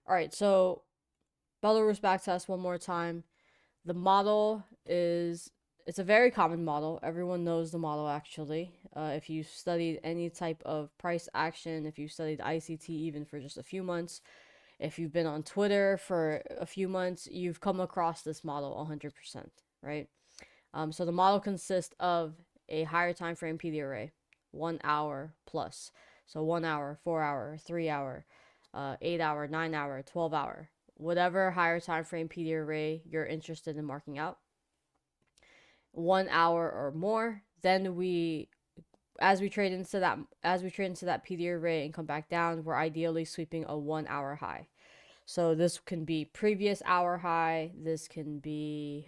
All right, so Belarus backtest one more time. The model is, it's a very common model. Everyone knows the model actually. If you studied any type of price action, if you studied ICT even for just a few months, if you've been on Twitter for a few months, you've come across this model 100%, right? So the model consists of a higher time frame PD array, 1 hour plus. So 1 hour, 4 hour, 3 hour, 8 hour, 9 hour, 12 hour, whatever higher time frame PD array you're interested in marking out. 1 hour or more. Then as we trade into that PD array and come back down, we're ideally sweeping a 1 hour high. So this can be previous hour high. This can be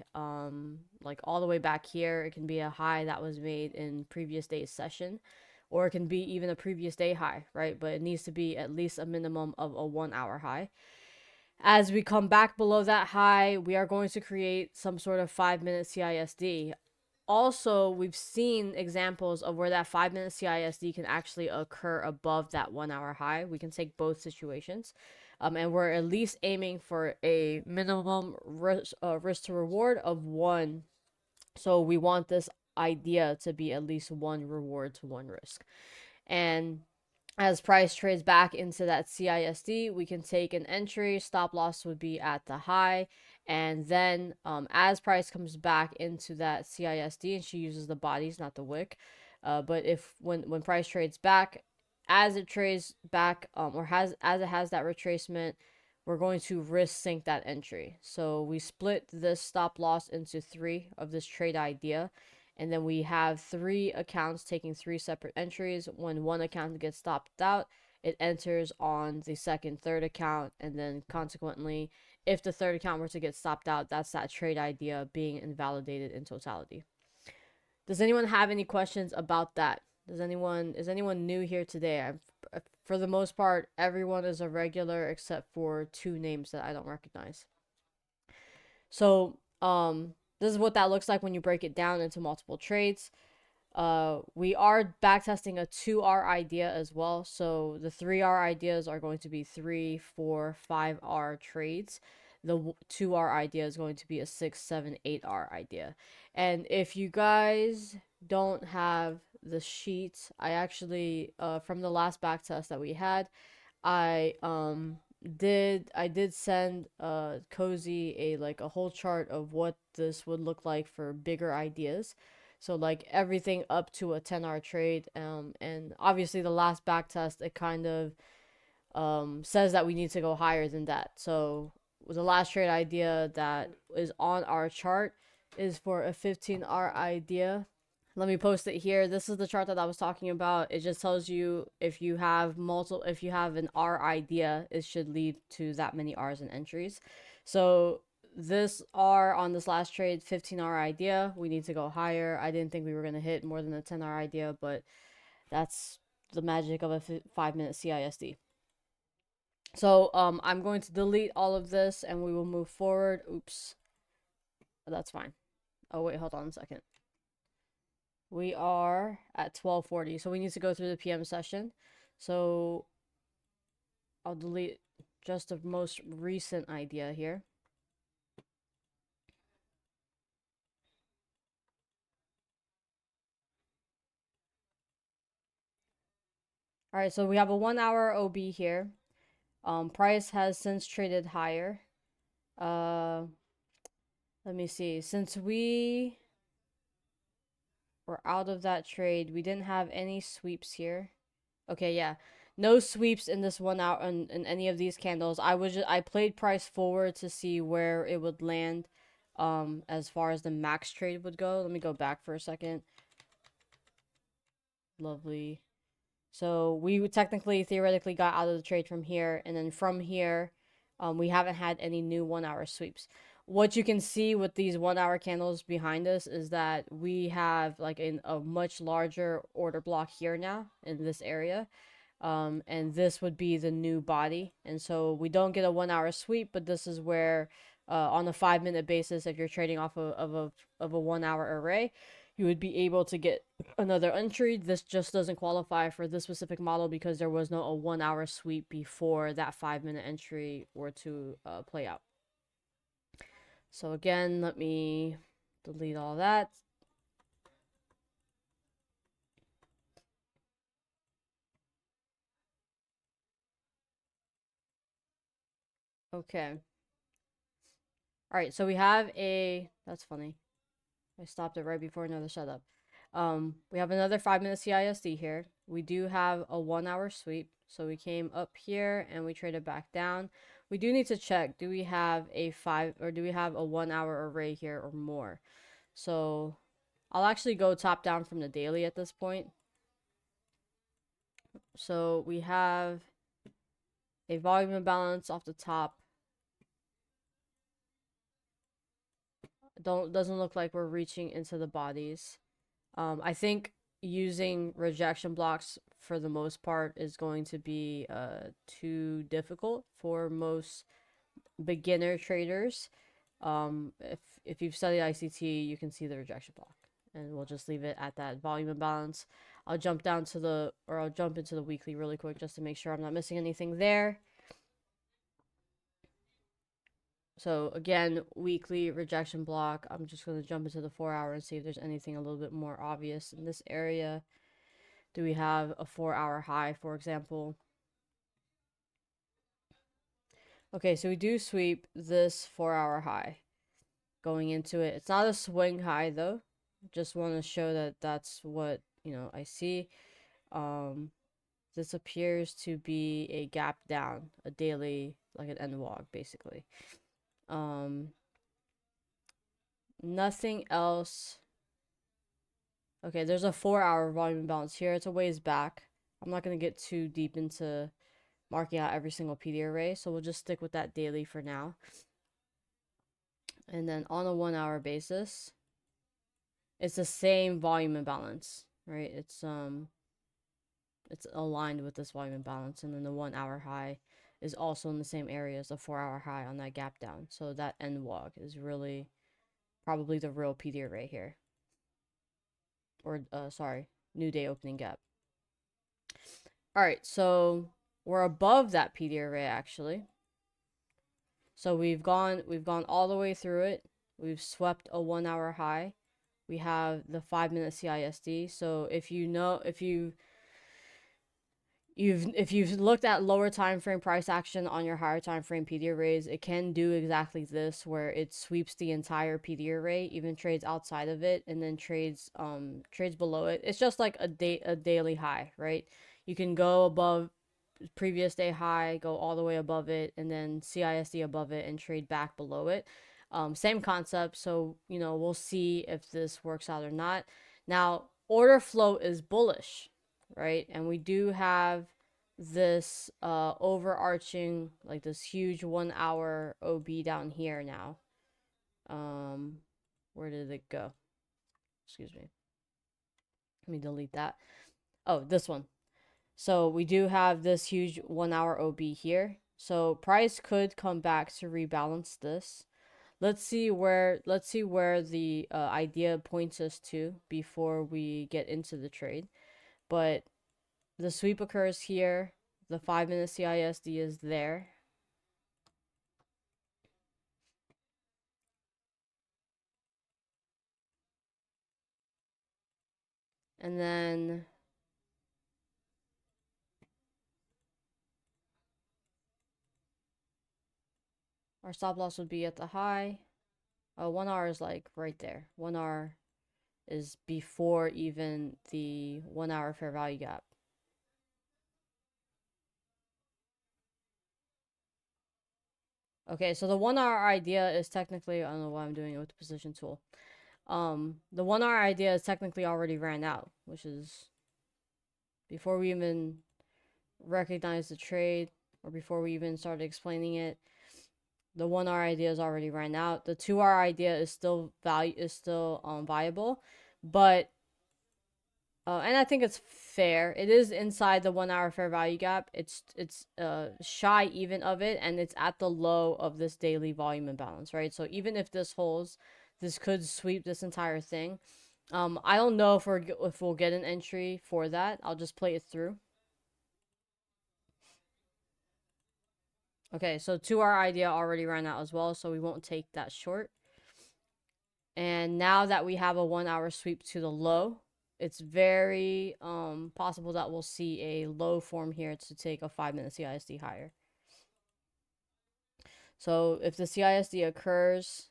like all the way back here. It can be a high that was made in previous day's session, or it can be even a previous day high, right? But it needs to be at least a minimum of a 1 hour high. As we come back below that high, we are going to create some sort of 5 minute CISD. Also, we've seen examples of where that 5 minute CISD can actually occur above that 1 hour high. We can take both situations. And we're at least aiming for a minimum risk to reward of 1. So we want this idea to be at least 1 reward to 1 risk. And as price trades back into that CISD, we can take an entry. Stop loss would be at the high. And then as price comes back into that CISD, and she uses the bodies, not the wick. But if when price trades back, as it trades back, or as it has that retracement, we're going to risk sync that entry. So we split this stop loss into 3 of this trade idea, and then we have 3 accounts taking 3 separate entries. When one account gets stopped out, it enters on the second, third account, and then consequently, if the third account were to get stopped out, that's that trade idea being invalidated in totality. Does anyone have any questions about that? Is anyone new here today? For the most part, everyone is a regular except for 2 names that I don't recognize. So, this is what that looks like when you break it down into multiple trades. We are backtesting a 2R idea as well. So the 3R ideas are going to be 3, 4, 5R trades. The 2R idea is going to be a 6, 7, 8R idea. And if you guys don't have the sheet, I actually, from the last backtest that we had, I did send Cozy a whole chart of what this would look like for bigger ideas. So like everything up to a 10-hour trade, and obviously the last back test, it kind of says that we need to go higher than that. So the last trade idea that is on our chart is for a 15-hour idea. Let me post it here. This is the chart that I was talking about. It just tells you if you have an R idea, it should lead to that many R's and entries. So this R on this last trade, 15-hour idea, we need to go higher. I didn't think we were going to hit more than a 10-hour idea, but that's the magic of a 5 minute CISD. So I'm going to delete all of this and we will move forward. Oops. That's fine. Oh, wait, hold on a second. We are at 12:40, so we need to go through the PM session. So I'll delete just the most recent idea here. All right, so we have a 1 hour OB here. Price has since traded higher. Let me see. Since we were out of that trade, we didn't have any sweeps here. Okay, yeah. No sweeps in this 1 hour in any of these candles. I played price forward to see where it would land as far as the max trade would go. Let me go back for a second. Lovely. So we technically theoretically got out of the trade from here, and then from here we haven't had any new 1 hour sweeps. What you can see with these 1 hour candles behind us is that we have like a much larger order block here now in this area. And this would be the new body. And so we don't get a 1 hour sweep, but this is where, on a 5 minute basis, if you're trading off of a 1 hour array, you would be able to get another entry. This just doesn't qualify for this specific model because there was no a 1 hour sweep before that 5 minute entry were to play out. So again, let me delete all that. Okay. All right, so we have a, that's funny. I stopped it right before another setup. We have another 5 minute CISD here. We do have a 1 hour sweep. So we came up here and we traded back down. We do need to check, do we have a 1 hour array here or more? So I'll actually go top down from the daily at this point. So we have a volume imbalance off the top. Doesn't look like we're reaching into the bodies. I think using rejection blocks for the most part is going to be too difficult for most beginner traders. If you've studied ICT, you can see the rejection block, and we'll just leave it at that volume imbalance. I'll jump into the weekly really quick just to make sure I'm not missing anything there. So again, weekly rejection block. I'm just going to jump into the 4 hour and see if there's anything a little bit more obvious in this area. Do we have a 4 hour high, for example? Okay, so we do sweep this 4 hour high going into it. It's not a swing high though. Just want to show that that's what, I see. This appears to be a gap down, a daily, like an end walk, basically. Nothing else. Okay, there's a 4 hour volume imbalance here. It's a ways back. I'm not going to get too deep into marking out every single PD array, so we'll just stick with that daily for now. And then on a 1 hour basis, it's the same volume imbalance, right? It's aligned with this volume imbalance, and then the 1 hour high is also in the same area as the 4 hour high on that gap down. So that end walk is really probably the real PD array here. Or sorry, new day opening gap. All right, so we're above that PD array actually. So we've gone all the way through it. We've swept a 1 hour high. We have the 5 minute CISD. So if you've looked at lower time frame price action on your higher time frame PD arrays, it can do exactly this, where it sweeps the entire PD array, even trades outside of it, and then trades below it. It's just like a daily high, right? You can go above previous day high, go all the way above it, and then CISD above it and trade back below it. Same concept. So we'll see if this works out or not. Now order flow is bullish, right? And we do have this overarching, like this huge 1 hour OB down here now. Where did it go? Excuse me. Let me delete that. Oh, this one. So we do have this huge 1 hour OB here. So price could come back to rebalance this. Let's see where the idea points us to before we get into the trade. But the sweep occurs here. The 5 minute CISD is there. And then our stop loss would be at the high. 1 hour is like right there. 1 hour is before even the 1 hour fair value gap. Okay, so the 1 hour idea is technically, I don't know why I'm doing it with the position tool. The 1 hour idea is technically already ran out, which is before we even recognized the trade or before we even started explaining it. The 1 hour idea is already ran out. The 2 hour idea is still viable, but and I think it's fair. It is inside the 1 hour fair value gap. It's shy even of it, and it's at the low of this daily volume imbalance, right? So even if this holds, this could sweep this entire thing. I don't know if we'll get an entry for that. I'll just play it through. Okay, so 2 hour idea already ran out as well, so we won't take that short. And now that we have a 1 hour sweep to the low, it's very possible that we'll see a low form here to take a 5 minute CISD higher. So if the CISD occurs,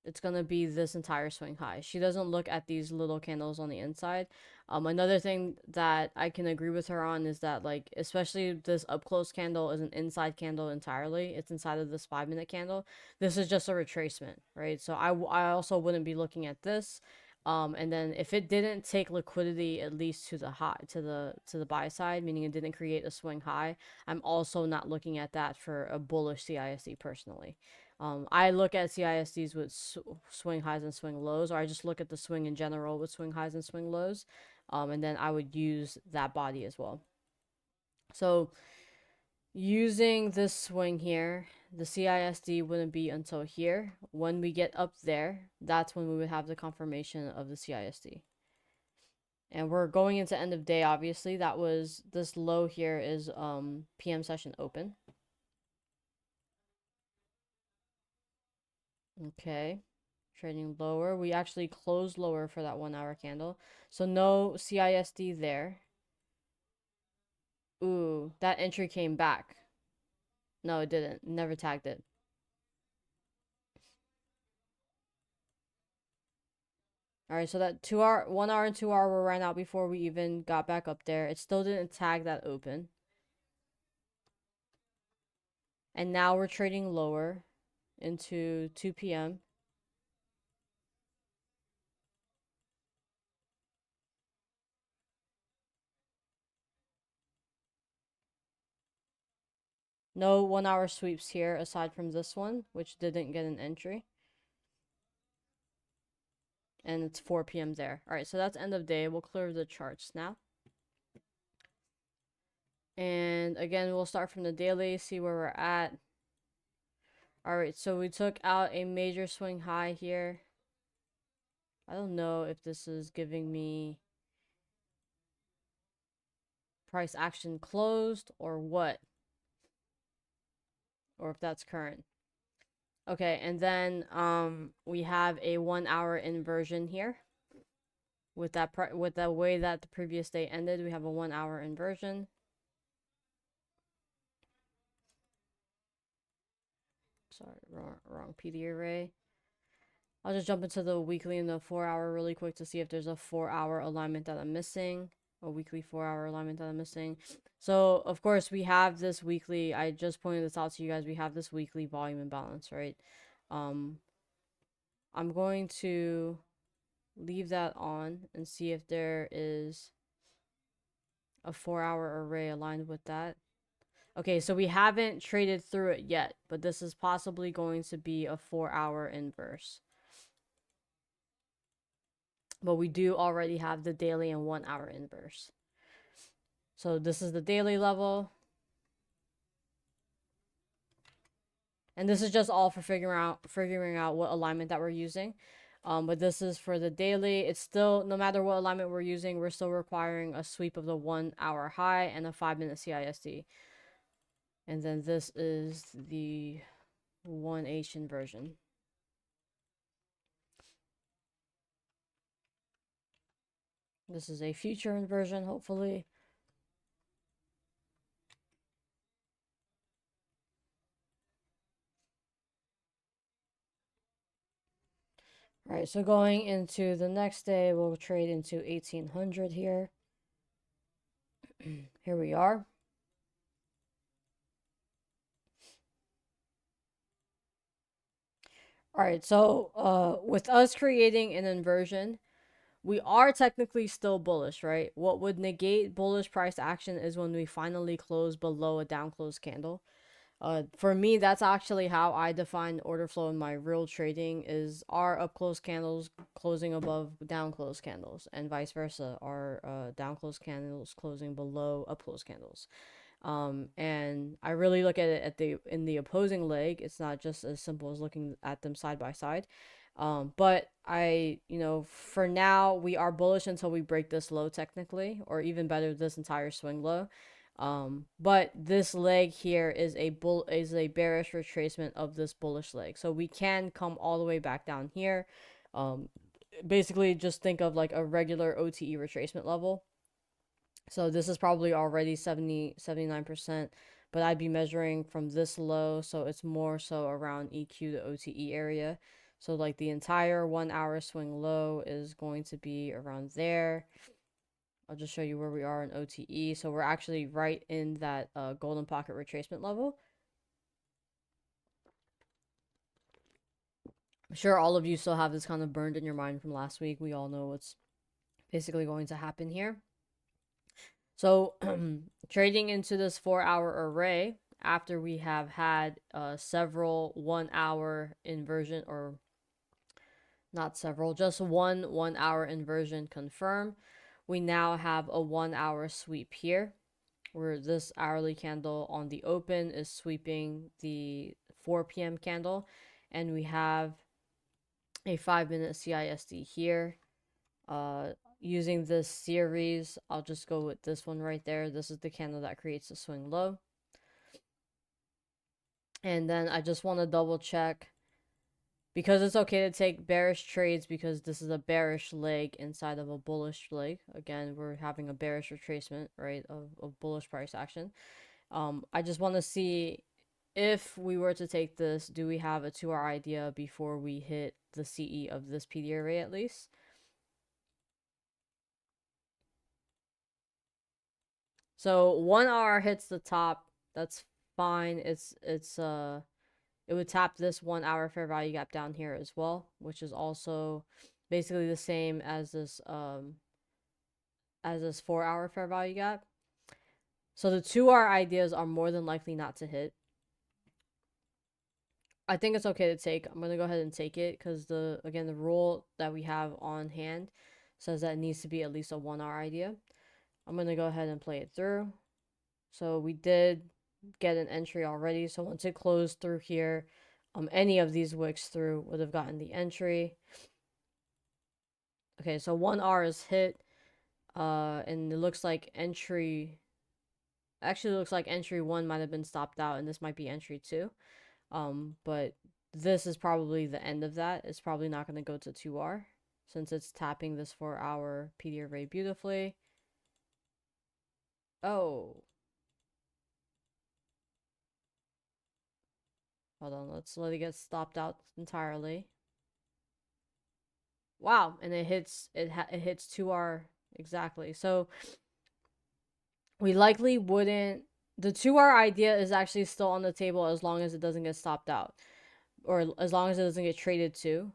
it's going to be this entire swing high. She doesn't look at these little candles on the inside. Another thing that I can agree with her on is that, like, especially this up close candle is an inside candle entirely. It's inside of this 5 minute candle. This is just a retracement, right? So I also wouldn't be looking at this. And then if it didn't take liquidity at least to the high, to the buy side, meaning it didn't create a swing high, I'm also not looking at that for a bullish CISD personally. I look at CISDs with swing highs and swing lows, or I just look at the swing in general with swing highs and swing lows, and then I would use that body as well. So using this swing here, the CISD wouldn't be until here. When we get up there, that's when we would have the confirmation of the CISD. And we're going into end of day, obviously. That was, this low here is PM session open. Okay. Trading lower. We actually closed lower for that 1 hour candle. So no CISD there. Ooh, that entry came back. No, it didn't. Never tagged it. Alright, so that 2 hour, 1 hour and 2 hour were ran out before we even got back up there. It still didn't tag that open. And now we're trading lower into 2 p.m. No 1 hour sweeps here aside from this one, which didn't get an entry. And it's 4 p.m. there. Alright, so that's end of day. We'll clear the charts now. And again, we'll start from the daily, see where we're at. Alright, so we took out a major swing high here. I don't know if this is giving me price action closed or what. Or if that's current. Okay, and then we have a 1 hour inversion here. With the way that the previous day ended, we have a 1 hour inversion. Sorry, wrong PD array. I'll just jump into the weekly and the 4 hour really quick to see if there's a 4 hour alignment that I'm missing. A weekly 4 hour alignment that I'm missing. So, of course, we have this weekly. I just pointed this out to you guys. We have this weekly volume imbalance, right? I'm going to leave that on and see if there is a 4 hour array aligned with that. Okay, so we haven't traded through it yet, but this is possibly going to be a 4 hour inverse. But we do already have the daily and 1 hour inverse. So this is the daily level. And this is just all for figuring out what alignment that we're using. But this is for the daily. It's still, no matter what alignment we're using, we're still requiring a sweep of the 1 hour high and a 5 minute CISD. And then this is the 1H inversion. This is a future inversion, hopefully. All right, so going into the next day, we'll trade into 1800 here. Here we are. All right, so with us creating an inversion, we are technically still bullish, right? What would negate bullish price action is when we finally close below a down close candle. For me, that's actually how I define order flow in my real trading is our up close candles closing above down close candles and vice versa. Our down close candles closing below up close candles. And I really look at it in the opposing leg. It's not just as simple as looking at them side by side. But for now, we are bullish until we break this low technically, or even better, this entire swing low. But this leg here is a bearish retracement of this bullish leg. So we can come all the way back down here. Um, Basically just think of like a regular OTE retracement level. So this is probably already 79%, but I'd be measuring from this low, so it's more so around EQ to OTE area. So like the entire 1 hour swing low is going to be around there. I'll just show you where we are in OTE. So we're actually right in that golden pocket retracement level. I'm sure all of you still have this kind of burned in your mind from last week. We all know what's basically going to happen here. So trading into this 4 hour array after we have had several 1 hour inversion, or not several, just one 1 hour inversion confirm, we now have a 1 hour sweep here where this hourly candle on the open is sweeping the 4 p.m. candle, and we have a 5-minute CISD here. Using this series, I'll just go with this one right there. This is the candle that creates the swing low. And then I just want to double check, because it's okay to take bearish trades because this is a bearish leg inside of a bullish leg. Again, we're having a bearish retracement, right, of bullish price action. I just want to see, if we were to take this, do we have a 2 hour idea before we hit the CE of this PD array at least? So 1 hour hits the top. That's fine. It would tap this 1 hour fair value gap down here as well, which is also basically the same as this 4 hour fair value gap. So the 2 hour ideas are more than likely not to hit. I think it's okay to take. I'm gonna go ahead and take it because the rule that we have on hand says that it needs to be at least a 1 hour idea. I'm gonna go ahead and play it through. So we did get an entry already. So once it closed through here, any of these wicks through would have gotten the entry. Okay, so 1 hour is hit, and it looks like entry. Actually, looks like entry 1 might have been stopped out, and this might be entry 2. But this is probably the end of that. It's probably not going to go to 2R since it's tapping this 4 hour PD array beautifully. Oh. Hold on, let's let it get stopped out entirely. Wow, and it hits 2R exactly. So we likely wouldn't. The 2R idea is actually still on the table as long as it doesn't get stopped out, or as long as it doesn't get traded to.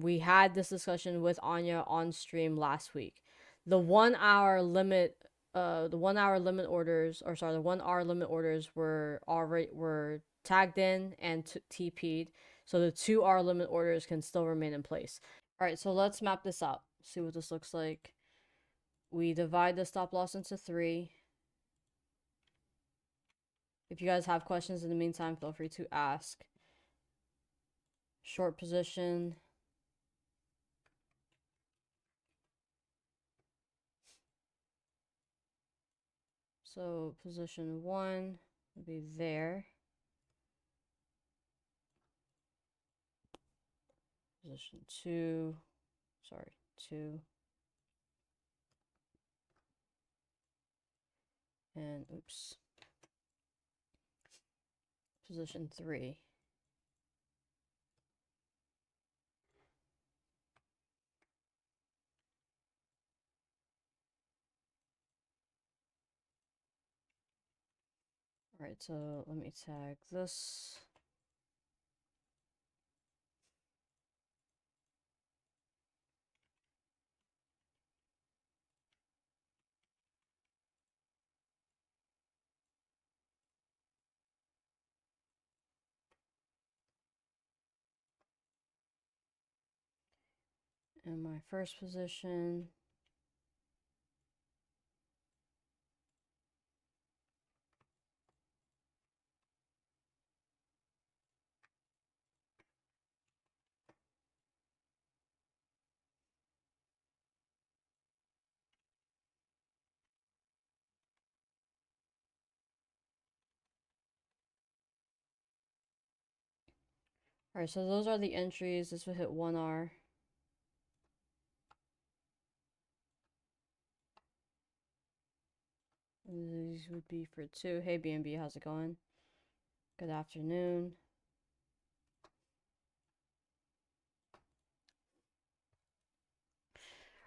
We had this discussion with Anya on stream last week. The 1 hour limit, the 1 hour limit orders, or sorry, the 1 hour limit orders were tagged in and TP'd, so the 2 hour limit orders can still remain in place. All right, so let's map this out. See what this looks like. We divide the stop loss into 3. If you guys have questions in the meantime, feel free to ask. Short position. So position 1 would be there. Position 2, sorry, 2. And oops. Position 3. All right, so let me tag this. And my first position. All right, so those are the entries. This would hit 1R. These would be for 2. Hey, BNB, how's it going? Good afternoon.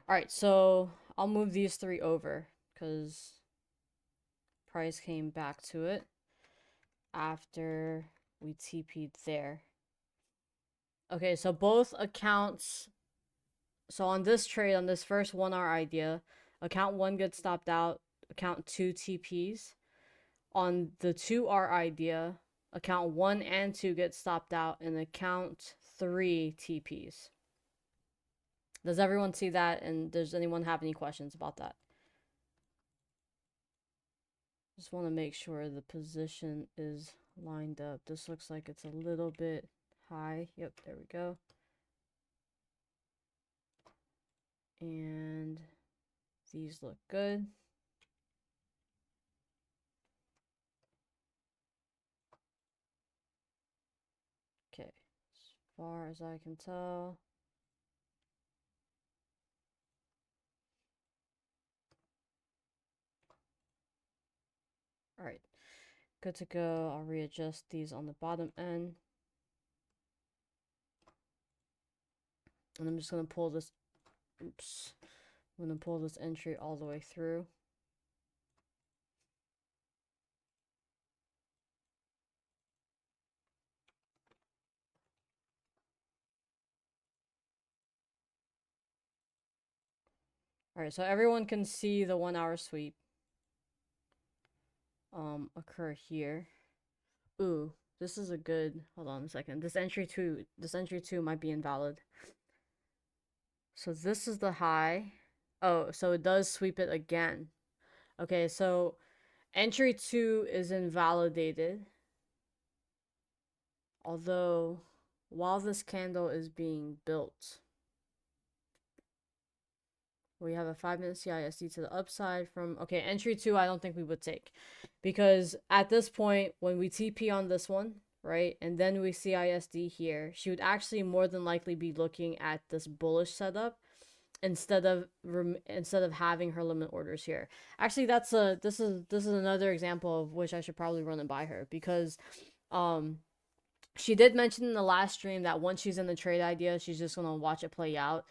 All right, so I'll move these 3 over because price came back to it after we TP'd there. Okay, so both accounts. So on this trade, on this first 1R idea, account 1 gets stopped out, account 2 TPs. On the 2R idea, account 1 and 2 get stopped out, and account 3 TPs. Does everyone see that? And does anyone have any questions about that? Just want to make sure the position is lined up. This looks like it's a little bit high. Yep, there we go. And these look good. Okay, as far as I can tell. All right, good to go. I'll readjust these on the bottom end. And I'm just going to pull this, oops. I'm going to pull this entry all the way through. All right, so everyone can see the 1-hour sweep occur here. Ooh, this is a good, hold on a second. This entry 2 might be invalid. So this is the high. Oh, so it does sweep it again. Okay, so entry 2 is invalidated. Although, while this candle is being built, we have a 5-minute CISD to the upside from, okay, entry 2 I don't think we would take. Because at this point, when we TP on this one, right, and then we CISD here, she would actually more than likely be looking at this bullish setup instead of having her limit orders here. Actually, this is another example of which I should probably run it by her, because she did mention in the last stream that once she's in the trade idea, she's just gonna watch it play out.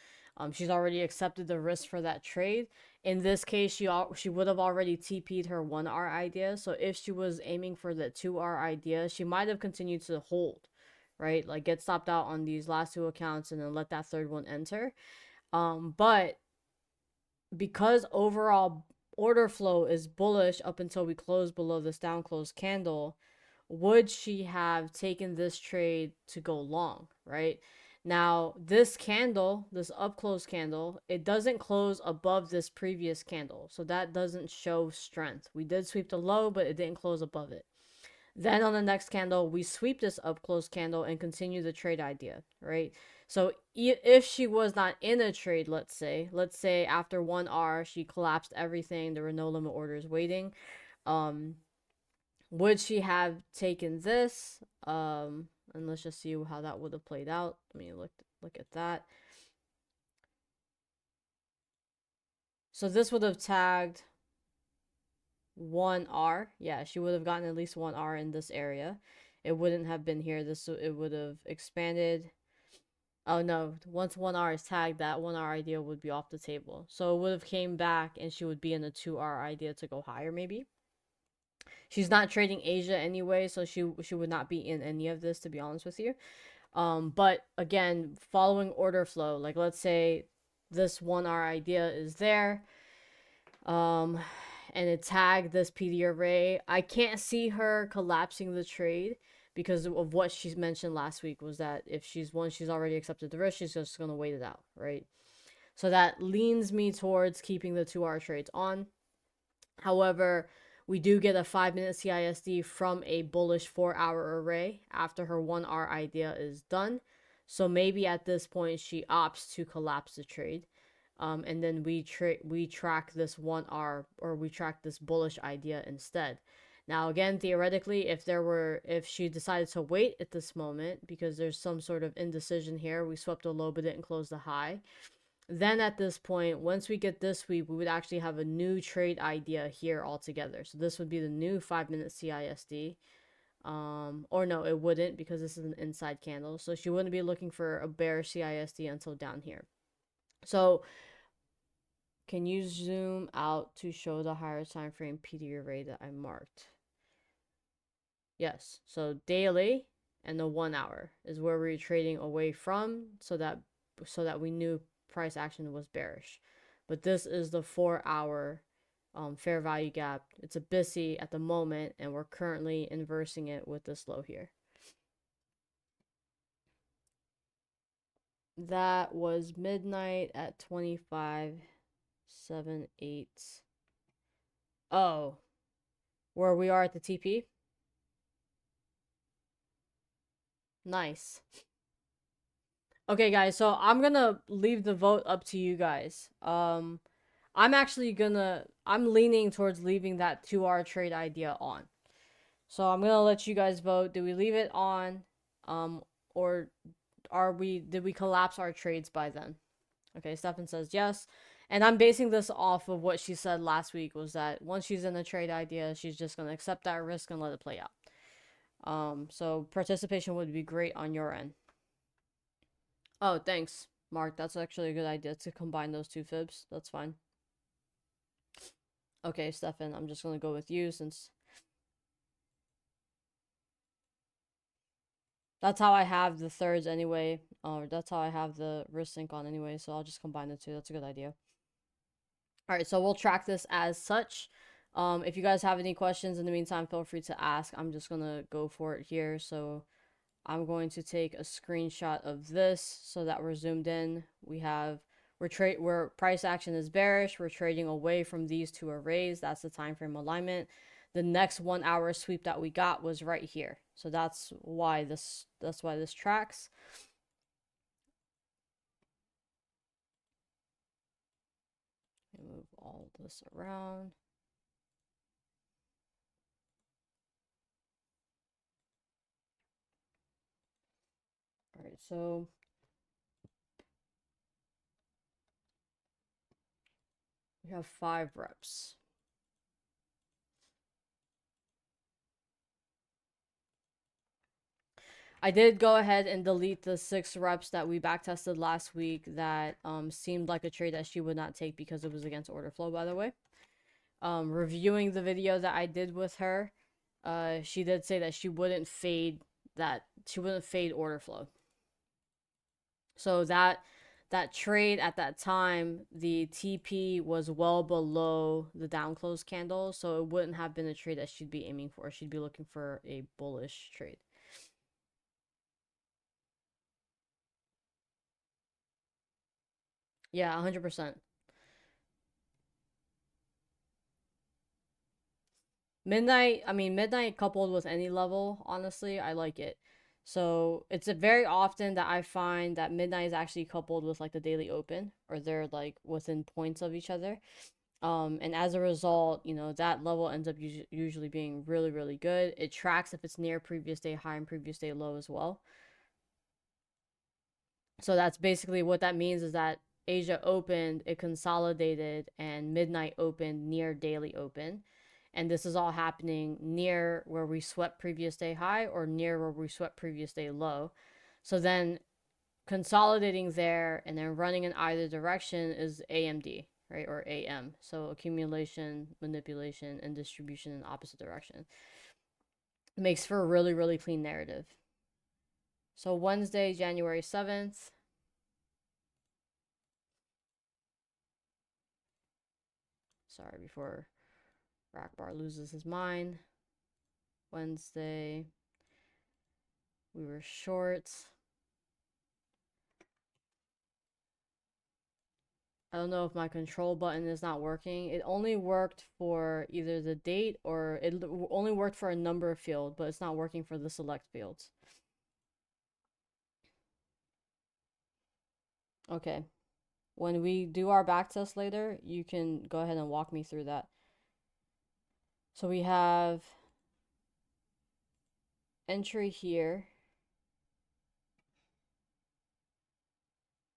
She's already accepted the risk for that trade. In this case, she would have already TP'd her 1R idea. So if she was aiming for the 2R idea, she might have continued to hold, right? Like get stopped out on these last 2 accounts and then let that third one enter. But because overall order flow is bullish up until we close below this down close candle, would she have taken this trade to go long, right? Now, this candle, this up close candle, it doesn't close above this previous candle. So that doesn't show strength. We did sweep the low, but it didn't close above it. Then on the next candle, we sweep this up close candle and continue the trade idea, right? So if she was not in a trade, let's say after 1R, she collapsed everything. There were no limit orders waiting. Would she have taken this? And let's just see how that would have played out. Let me look at that. So this would have tagged 1R. Yeah, she would have gotten at least 1R in this area. It wouldn't have been here. It would have expanded. Oh no, once 1R is tagged, that 1R idea would be off the table. So it would have came back and she would be in a 2R idea to go higher maybe. She's not trading Asia anyway, so she would not be in any of this, to be honest with you. But again, following order flow, like let's say this 1R idea is there, and it tagged this PD array. I can't see her collapsing the trade because of what she's mentioned last week, was that if she's already accepted the risk, she's just gonna wait it out, right? So that leans me towards keeping the 2R trades on. However, we do get a 5-minute CISD from a bullish 4-hour array after her 1R idea is done. So maybe at this point she opts to collapse the trade. And then we track this 1R, or we track this bullish idea instead. Now, again, theoretically, if she decided to wait at this moment because there's some sort of indecision here, we swept a low but didn't close the high. Then at this point, once we get this sweep, we would actually have a new trade idea here altogether. So this would be the new 5-minute CISD. Or no, it wouldn't because this is an inside candle. So she wouldn't be looking for a bearish CISD until down here. So can you zoom out to show the higher time frame PD array that I marked? Yes. So daily and the 1 hour is where we're trading away from so that we knew price action was bearish. But this is the 4-hour fair value gap. It's a BISI at the moment, and we're currently inversing it with this low here. That was midnight at 25.78. Oh, where we are at the TP? Nice. Okay, guys, so I'm gonna leave the vote up to you guys. I'm leaning towards leaving that 2-hour trade idea on. So I'm gonna let you guys vote. Do we leave it on? Or did we collapse our trades by then? Okay, Stefan says yes. And I'm basing this off of what she said last week, was that once she's in a trade idea, she's just gonna accept that risk and let it play out. So participation would be great on your end. Oh, thanks, Mark. That's actually a good idea to combine those two fibs. That's fine. Okay, Stefan, I'm just gonna go with you since that's how I have the thirds anyway. Or that's how I have the wrist sync on anyway, so I'll just combine the two. That's a good idea. Alright, so we'll track this as such. If you guys have any questions in the meantime, feel free to ask. I'm just gonna go for it here. So I'm going to take a screenshot of this so that we're zoomed in. Where price action is bearish, we're trading away from these two arrays. That's the time frame alignment. The next 1 hour sweep that we got was right here. So that's why this tracks. Move all this around. All right, so we have 5 reps. I did go ahead and delete the 6 reps that we backtested last week that seemed like a trade that she would not take because it was against order flow, by the way. Reviewing the video that I did with her, she did say that she wouldn't fade order flow. So that trade at that time, the TP was well below the down close candle, so it wouldn't have been a trade that she'd be aiming for. She'd be looking for a bullish trade. Yeah, 100%. Midnight coupled with any level, honestly, I like it. So it's a very often that I find that midnight is actually coupled with like the daily open, or they're like within points of each other. And as a result, that level ends up usually being really, really good. It tracks if it's near previous day high and previous day low as well. So that's basically what that means, is that Asia opened, it consolidated, and midnight opened near daily open. And this is all happening near where we swept previous day high or near where we swept previous day low. So then consolidating there and then running in either direction is AMD, right? Or AM. So accumulation, manipulation, and distribution in opposite direction. It makes for a really, really clean narrative. So Wednesday, January 7th. Sorry, before Rackbar loses his mind. Wednesday, we were short. I don't know if my control button is not working. It only worked for either the date or it only worked for a number field, but it's not working for the select fields. Okay. When we do our backtest later, you can go ahead and walk me through that. So we have entry here,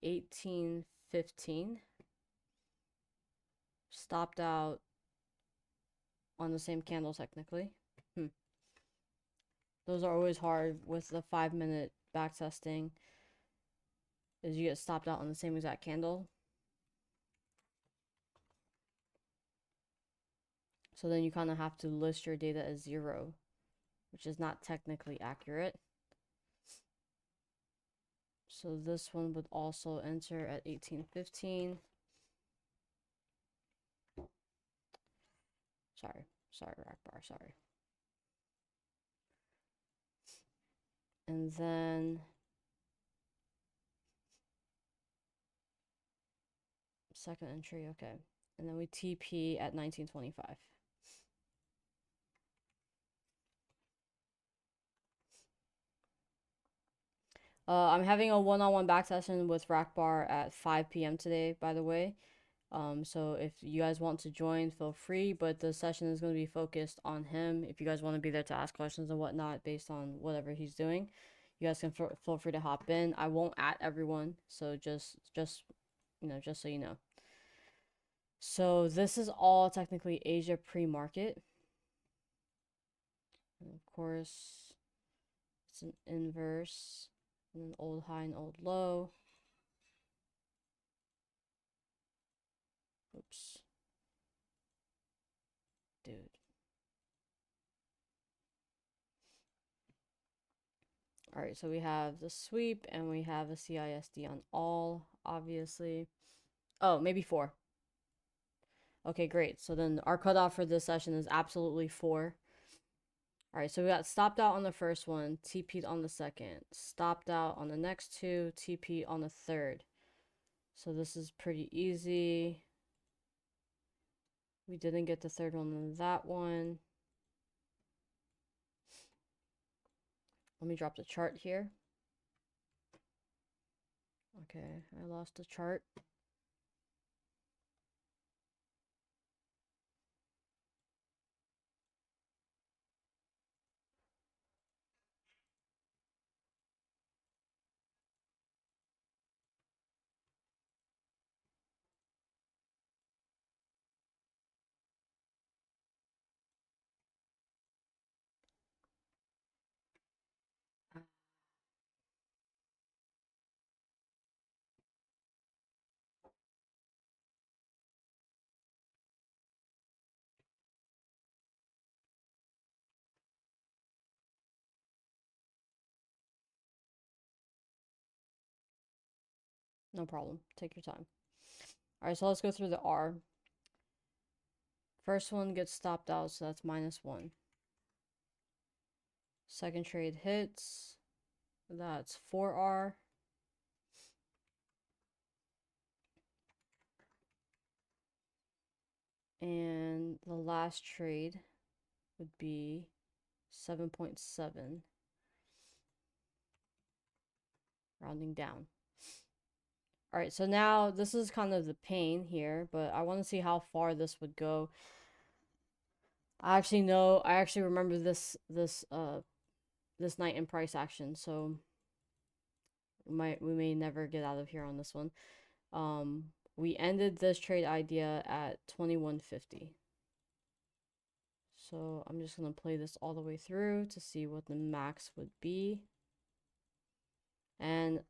1815, stopped out on the same candle technically. Those are always hard with the 5-minute backtesting, is you get stopped out on the same exact candle. So then you kind of have to list your data as 0, which is not technically accurate. So this one would also enter at 1815. Sorry, rack bar, sorry. And then second entry, okay. And then we TP at 1925. I'm having a one-on-one back session with Rackbar at 5 p.m. today, by the way. So if you guys want to join, feel free, but the session is going to be focused on him. If you guys want to be there to ask questions and whatnot based on whatever he's doing, you guys can feel free to hop in. I won't at everyone, so just so you know. So this is all technically Asia pre-market. And of course, it's an inverse, and an old high and old low. Oops. Dude. All right, so we have the sweep and we have a CISD on all, obviously. Oh, maybe 4. Okay, great. So then our cutoff for this session is absolutely 4. All right, so we got stopped out on the first one, TP'd on the second, stopped out on the next 2, TP on the third. So this is pretty easy. We didn't get the third one on that one. Let me drop the chart here. Okay, I lost the chart. No problem. Take your time. All right, so let's go through the R. First one gets stopped out, so that's -1. Second trade hits. That's 4R. And the last trade would be 7.7, rounding down. All right, so now this is kind of the pain here, but I want to see how far this would go. I actually remember this night in price action, so we may never get out of here on this one. We ended this trade idea at 2150. So I'm just going to play this all the way through to see what the max would be. And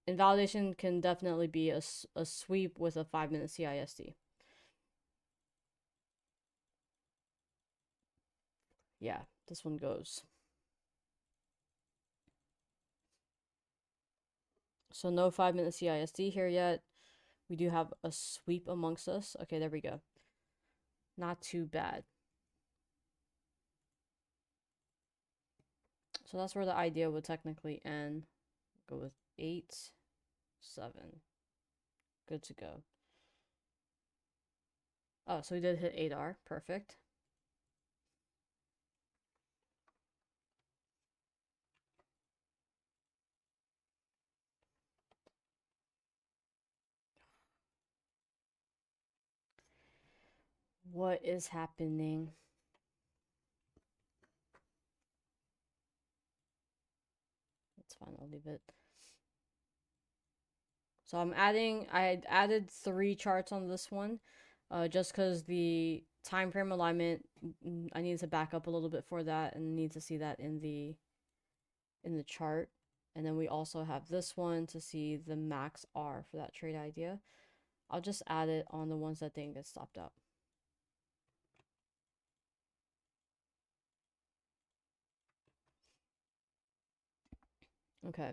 invalidation can definitely be a sweep with a 5-minute CISD. Yeah, this one goes. So no 5-minute CISD here yet. We do have a sweep amongst us. Okay, there we go. Not too bad. So that's where the idea would technically end. Go with 8, 7. Good to go. Oh, so we did hit 8R. Perfect. What is happening? That's fine, I'll leave it. So I added 3 charts on this one, just because the time frame alignment, I need to back up a little bit for that and need to see that in the chart. And then we also have this one to see the max R for that trade idea. I'll just add it on the ones that didn't get stopped out. Okay.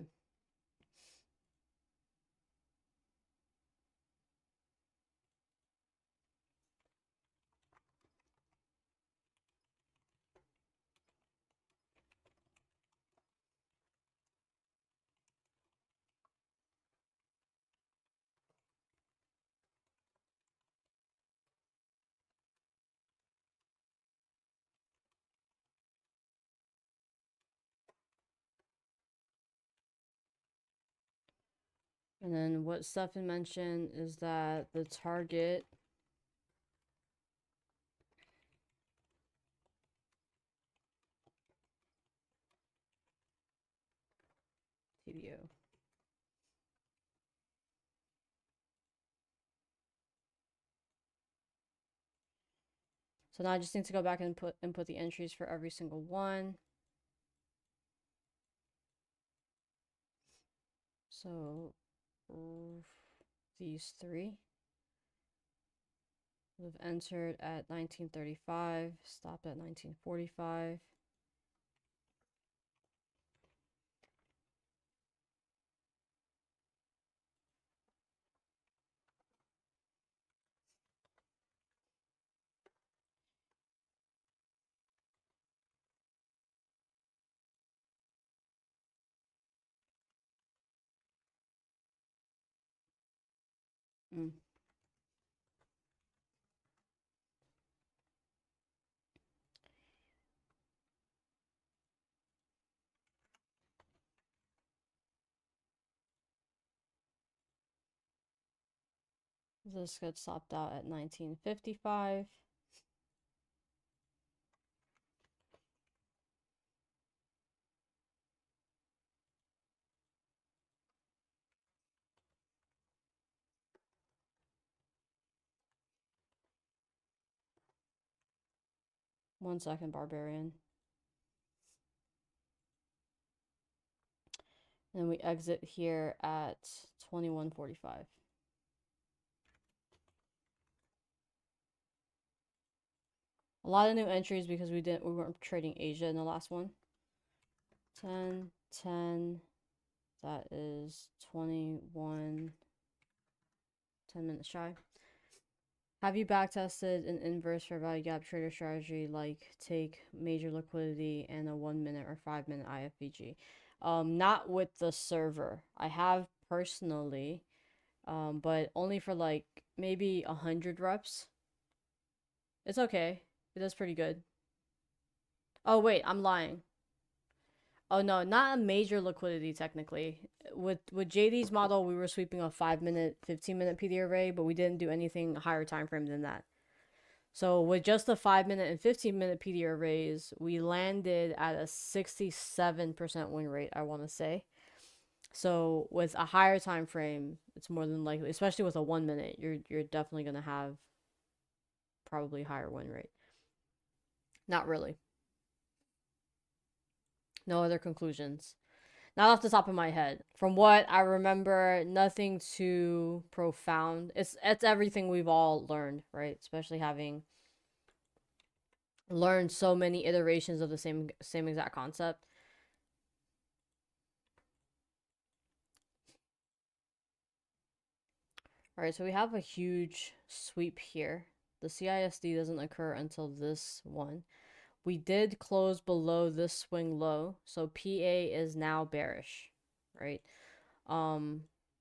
And then what Stefan mentioned is that the target TDO. So now I just need to go back and input the entries for every single one. So these 3 we've entered at 1935, stopped at 1945. Mm. This gets stopped out at 1955. One second, Barbarian. And we exit here at 2145. A lot of new entries because we weren't trading Asia in the last one. 10, 10, that is 21, 10 minutes shy. Have you backtested an inverse fair value gap trader strategy like take major liquidity and a 1 minute or 5 minute IFVG? Not with the server. I have personally, but only for like maybe 100 reps. It's okay. It does pretty good. Oh wait, I'm lying. Oh no, not a major liquidity technically. With JD's model, we were sweeping a 5 minute, 15 minute PD array, but we didn't do anything higher time frame than that. So with just the 5 minute and 15 minute PD arrays, we landed at a 67% win rate, I want to say. So with a higher time frame, it's more than likely, especially with a 1 minute, you're definitely gonna have probably higher win rate. Not really. No other conclusions. Not off the top of my head. From what I remember, nothing too profound. It's everything we've all learned, right? Especially having learned so many iterations of the same exact concept. All right, so we have a huge sweep here. The CISD doesn't occur until this one. We did close below this swing low, so PA is now bearish, right?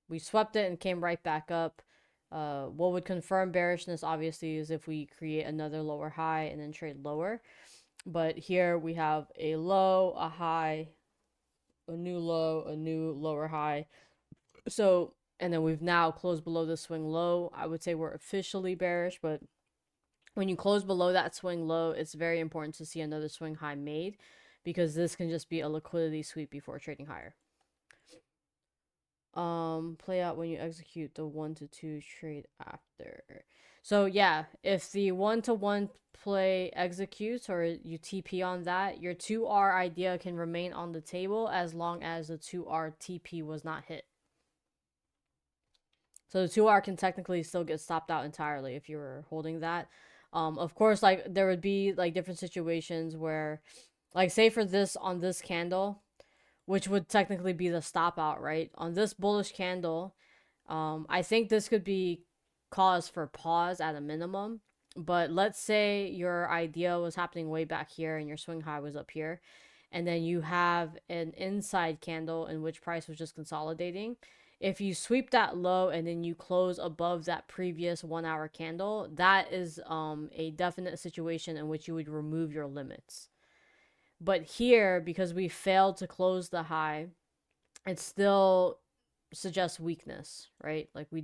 We swept it and came right back up. What would confirm bearishness obviously is if we create another lower high and then trade lower. But here we have a low, a high, a new low, a new lower high. So, and then we've now closed below the swing low. I would say we're officially bearish, but when you close below that swing low, it's very important to see another swing high made because this can just be a liquidity sweep before trading higher. Play out when you execute the 1 to 2 trade after. So yeah, if the 1 to 1 play executes or you TP on that, your 2R idea can remain on the table as long as the 2R TP was not hit. So the 2R can technically still get stopped out entirely if you were holding that. Of course, like there would be like different situations where, like say for this on this candle, which would technically be the stop out, right? On this bullish candle, I think this could be cause for pause at a minimum. But let's say your idea was happening way back here and your swing high was up here, and then you have an inside candle in which price was just consolidating. If you sweep that low and then you close above that previous 1 hour candle, that is a definite situation in which you would remove your limits. But here, because we failed to close the high, it still suggests weakness, right? Like we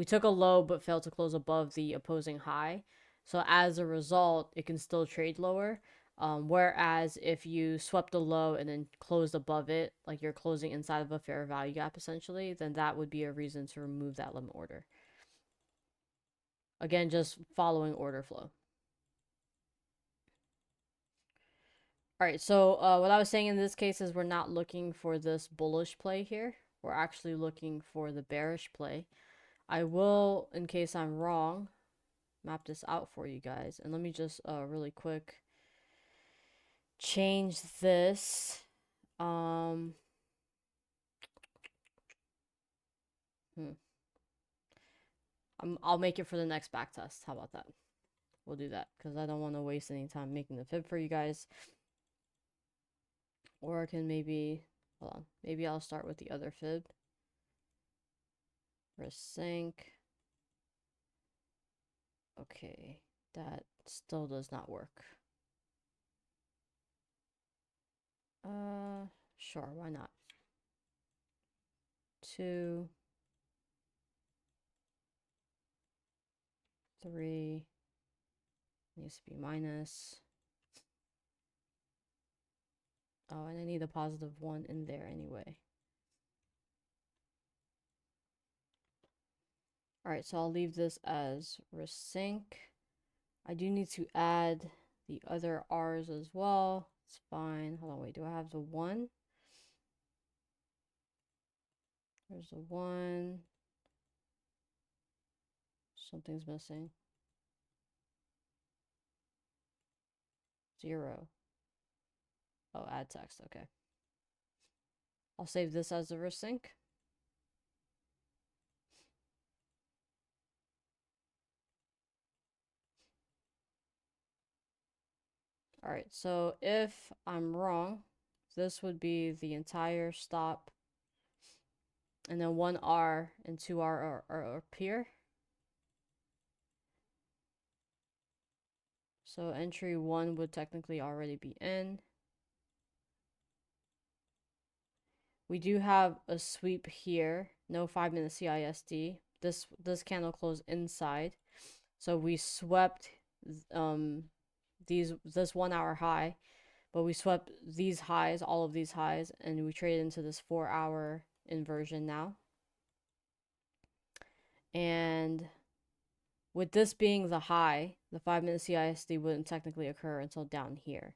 took a low but failed to close above the opposing high. So as a result, it can still trade lower. Whereas if you swept a low and then closed above it, like you're closing inside of a fair value gap essentially, then that would be a reason to remove that limit order. Again, just following order flow. All right, so what I was saying in this case is we're not looking for this bullish play here. We're actually looking for the bearish play. I will, in case I'm wrong, map this out for you guys. And let me just really quick change this. Um, I'll make it for the next back test. How about that? We'll do that because I don't want to waste any time making the fib for you guys. Or I can maybe, hold on, maybe I'll start with the other fib. Resync. Okay, that still does not work. Sure, why not? 2, 3, needs to be minus. Oh, and I need a positive 1 in there anyway. Alright, so I'll leave this as resync. I do need to add the other R's as well. It's fine. Hold on, wait, do I have the 1? There's the 1. Something's missing. 0. Oh, add text, okay. I'll save this as a resync. Alright, so if I'm wrong, this would be the entire stop. And then 1R and 2R are up here. So entry 1 would technically already be in. We do have a sweep here. No 5-minute CISD. This candle closed inside. So we swept this 1 hour high, but we swept these highs, all of these highs, and we traded into this 4-hour inversion now. And with this being the high, the 5-minute CISD wouldn't technically occur until down here.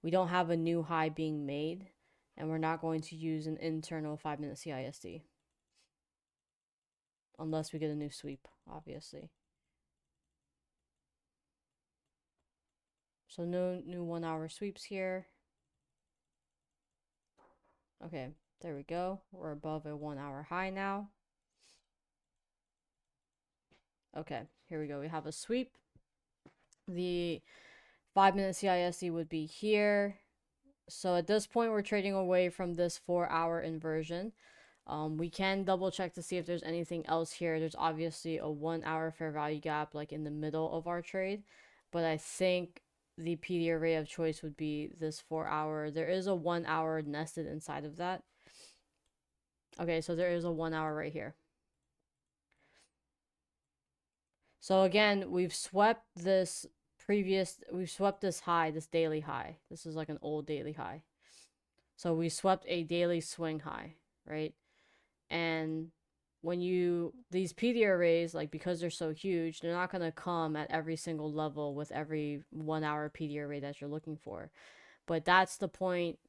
We don't have a new high being made, and we're not going to use an internal 5-minute CISD. Unless we get a new sweep, obviously. So no new 1 hour sweeps here. Okay, there we go. We're above a 1 hour high now. Okay, here we go. We have a sweep. The 5-minute CISD would be here. So at this point, we're trading away from this 4-hour inversion. We can double check to see if there's anything else here. There's obviously a 1 hour fair value gap like in the middle of our trade, but I think the PD array of choice would be this 4-hour. There is a 1 hour nested inside of that. Okay, so there is a 1 hour right here. So again, we've swept this high, this daily high. This is like an old daily high. So we swept a daily swing high, right? And when these PD arrays, like, because they're so huge, they're not going to come at every single level with every 1 hour PD array that you're looking for. But that's the point.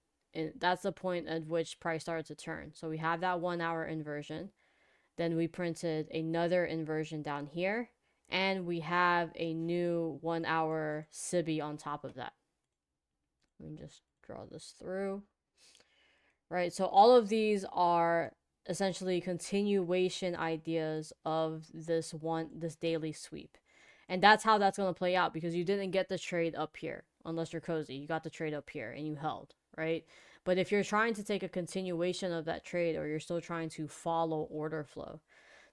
That's the point at which price started to turn. So we have that 1 hour inversion. Then we printed another inversion down here. And we have a new 1 hour SIBI on top of that. Let me just draw this through. Right, so all of these are essentially continuation ideas of this daily sweep. And that's how that's going to play out, because you didn't get the trade up here unless you're cozy. You got the trade up here and you held, right? But if you're trying to take a continuation of that trade, or you're still trying to follow order flow,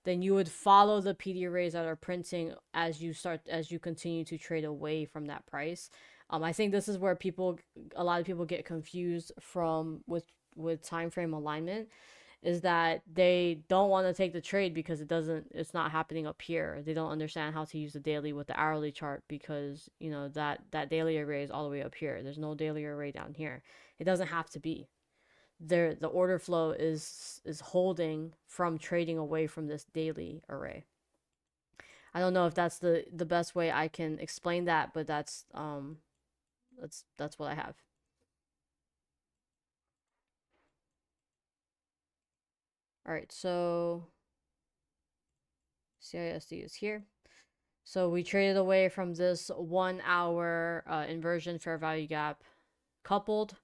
then you would follow the PD arrays that are printing as you continue to trade away from that price. I think this is where a lot of people get confused with time frame alignment, is that they don't want to take the trade because it's not happening up here. They don't understand how to use the daily with the hourly chart, because that daily array is all the way up here. There's no daily array down here. It doesn't have to be there. The order flow is holding from trading away from this daily array. I don't know if that's the best way I can explain that, but that's what I have. All right, so CISD is here. So we traded away from this 1 hour inversion fair value gap coupled.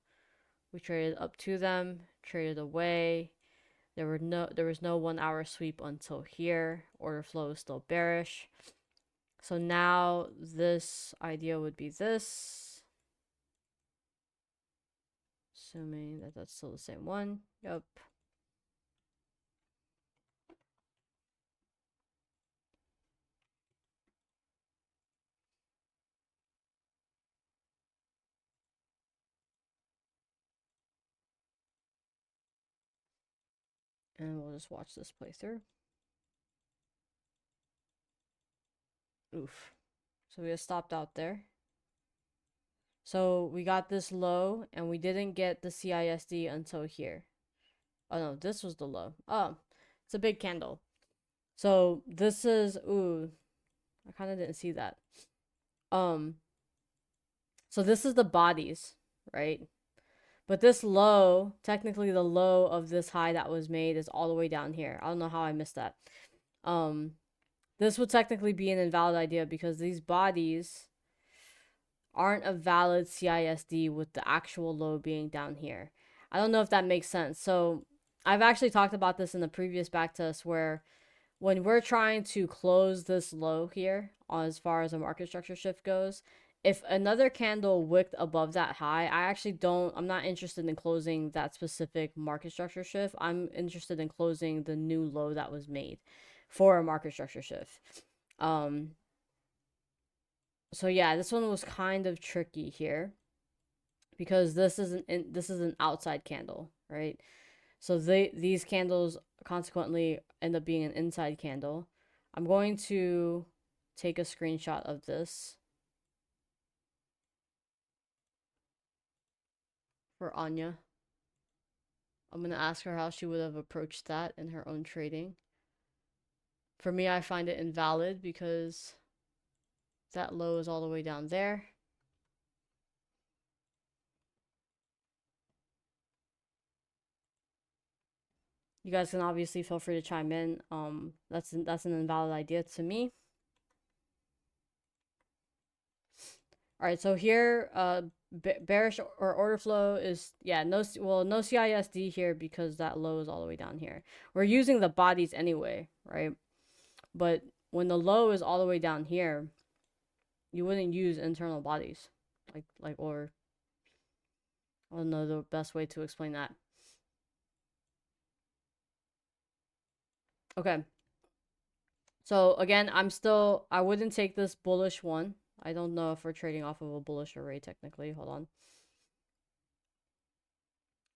We traded up to them, traded away. There was no 1 hour sweep until here. Order flow is still bearish. So now this idea would be this. Assuming that that's still the same one. Yep. And we'll just watch this play through. Oof. So we just stopped out there. So we got this low, and we didn't get the CISD until here. Oh no, this was the low. Oh, it's a big candle. So this is, ooh, I kind of didn't see that. So this is the bodies, right? But this low, technically the low of this high that was made is all the way down here. I don't know how I missed that. This would technically be an invalid idea, because these bodies aren't a valid CISD with the actual low being down here. I don't know if that makes sense. So I've actually talked about this in the previous backtest, where when we're trying to close this low here, as far as a market structure shift goes, if another candle wicked above that high, I'm not interested in closing that specific market structure shift. I'm interested in closing the new low that was made for a market structure shift. So yeah, this one was kind of tricky here, because this is an outside candle, right? So these candles consequently end up being an inside candle. I'm going to take a screenshot of this for Anya. I'm going to ask her how she would have approached that in her own trading. For me, I find it invalid because that low is all the way down there. You guys can obviously feel free to chime in. That's an invalid idea to me. All right, so here, bearish or order flow is, yeah, no CISD here, because that low is all the way down here. We're using the bodies anyway, right? But when the low is all the way down here, you wouldn't use internal bodies, or I don't know the best way to explain that. Okay. So again, I wouldn't take this bullish one. I don't know if we're trading off of a bullish array technically. Hold on.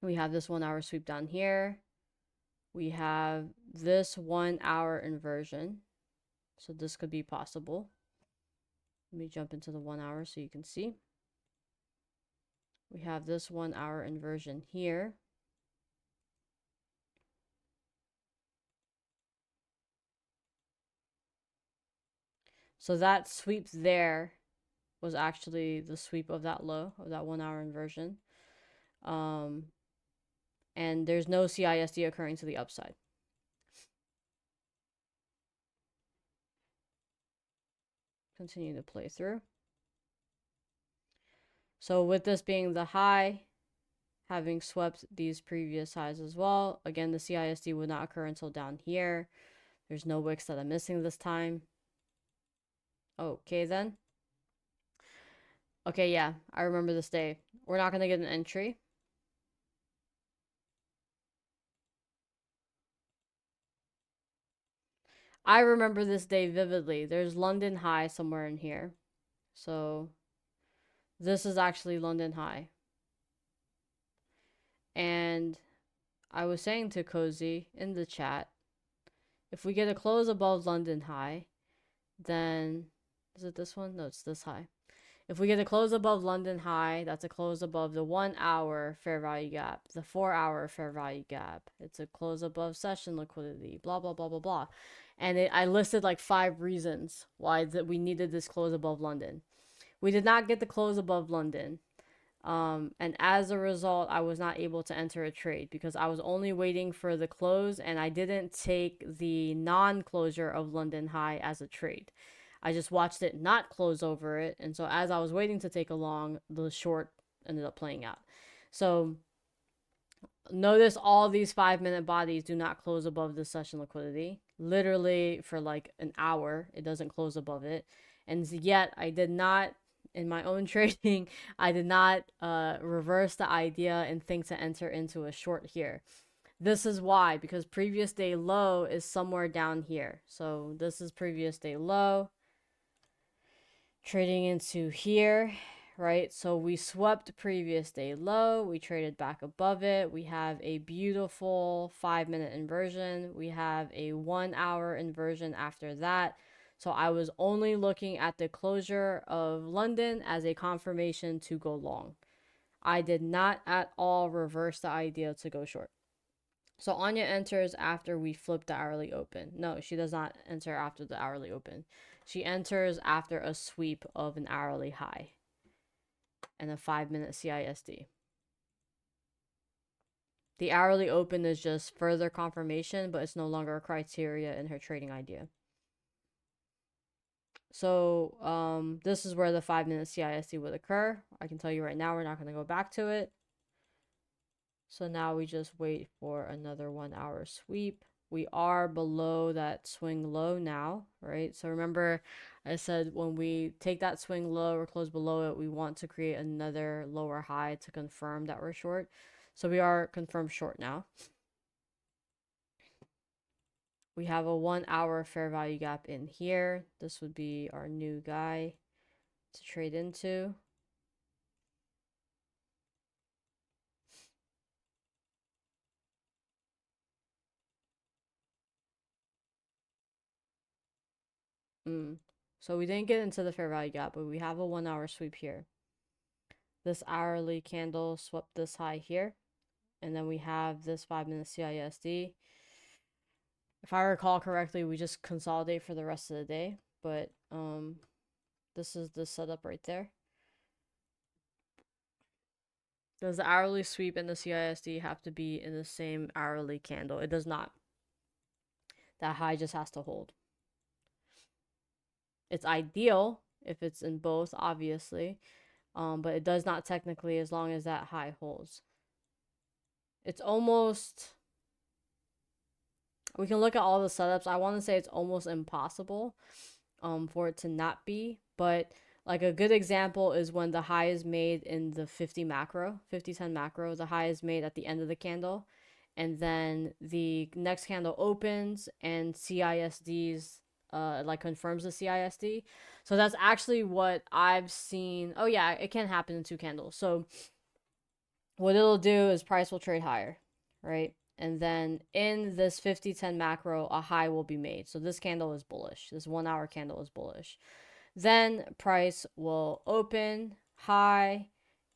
We have this 1 hour sweep down here. We have this 1 hour inversion. So this could be possible. Let me jump into the 1 hour so you can see. We have this 1 hour inversion here. So that sweep there was actually the sweep of that low, of that 1 hour inversion. And there's no CISD occurring to the upside. Continue to play through. So with this being the high, having swept these previous highs as well, again, the CISD would not occur until down here. There's no wicks that I'm missing this time. Okay, then. Okay, yeah, I remember this day. We're not going to get an entry. I remember this day vividly. There's London High somewhere in here. So this is actually London High. And I was saying to Cozy in the chat, if we get a close above London High, then is it this one? No, it's this high. If we get a close above London High, that's a close above the 1 hour fair value gap, the 4 hour fair value gap. It's a close above session liquidity, blah, blah, blah, blah, blah. And I listed like 5 reasons why we needed this close above London. We did not get the close above London. And as a result, I was not able to enter a trade because I was only waiting for the close and I didn't take the non-closure of London High as a trade. I just watched it not close over it. And so as I was waiting to take a long, the short ended up playing out. So notice all these 5-minute bodies do not close above the session liquidity. Literally for like an hour, it doesn't close above it. And yet I did not, in my own trading, I did not reverse the idea and think to enter into a short here. This is why, because previous day low is somewhere down here. So this is previous day low. Trading into here, right? So we swept previous day low. We traded back above it. We have a beautiful 5-minute inversion. We have a 1 hour inversion after that. So I was only looking at the closure of London as a confirmation to go long. I did not at all reverse the idea to go short. So Anya enters after we flip the hourly open. No, she does not enter after the hourly open. She enters after a sweep of an hourly high and a 5-minute CISD. The hourly open is just further confirmation, but it's no longer a criteria in her trading idea. So this is where the 5-minute CISD would occur. I can tell you right now, we're not going to go back to it. So now we just wait for another 1 hour sweep. We are below that swing low now, right? So remember I said when we take that swing low or close below it, we want to create another lower high to confirm that we're short. So we are confirmed short now. We have a 1 hour fair value gap in here. This would be our new guy to trade into. So we didn't get into the fair value gap, but we have a 1 hour sweep here. This hourly candle swept this high here. And then we have this 5-minute CISD. If I recall correctly, we just consolidate for the rest of the day. But this is the setup right there. Does the hourly sweep and the CISD have to be in the same hourly candle? It does not. That high just has to hold. It's ideal if it's in both, obviously. But it does not technically as long as that high holds. It's almost... We can look at all the setups. I want to say it's almost impossible for it to not be. But like a good example is when the high is made in the 50 macro, 50-10 macro. The high is made at the end of the candle. And then the next candle opens and CISDs like confirms the CISD. So that's actually what I've seen. Oh yeah, it can happen in 2 candles. So what it'll do is price will trade higher, right? And then in this 50-10 macro, a high will be made. So this candle is bullish. This 1 hour candle is bullish. Then price will open high,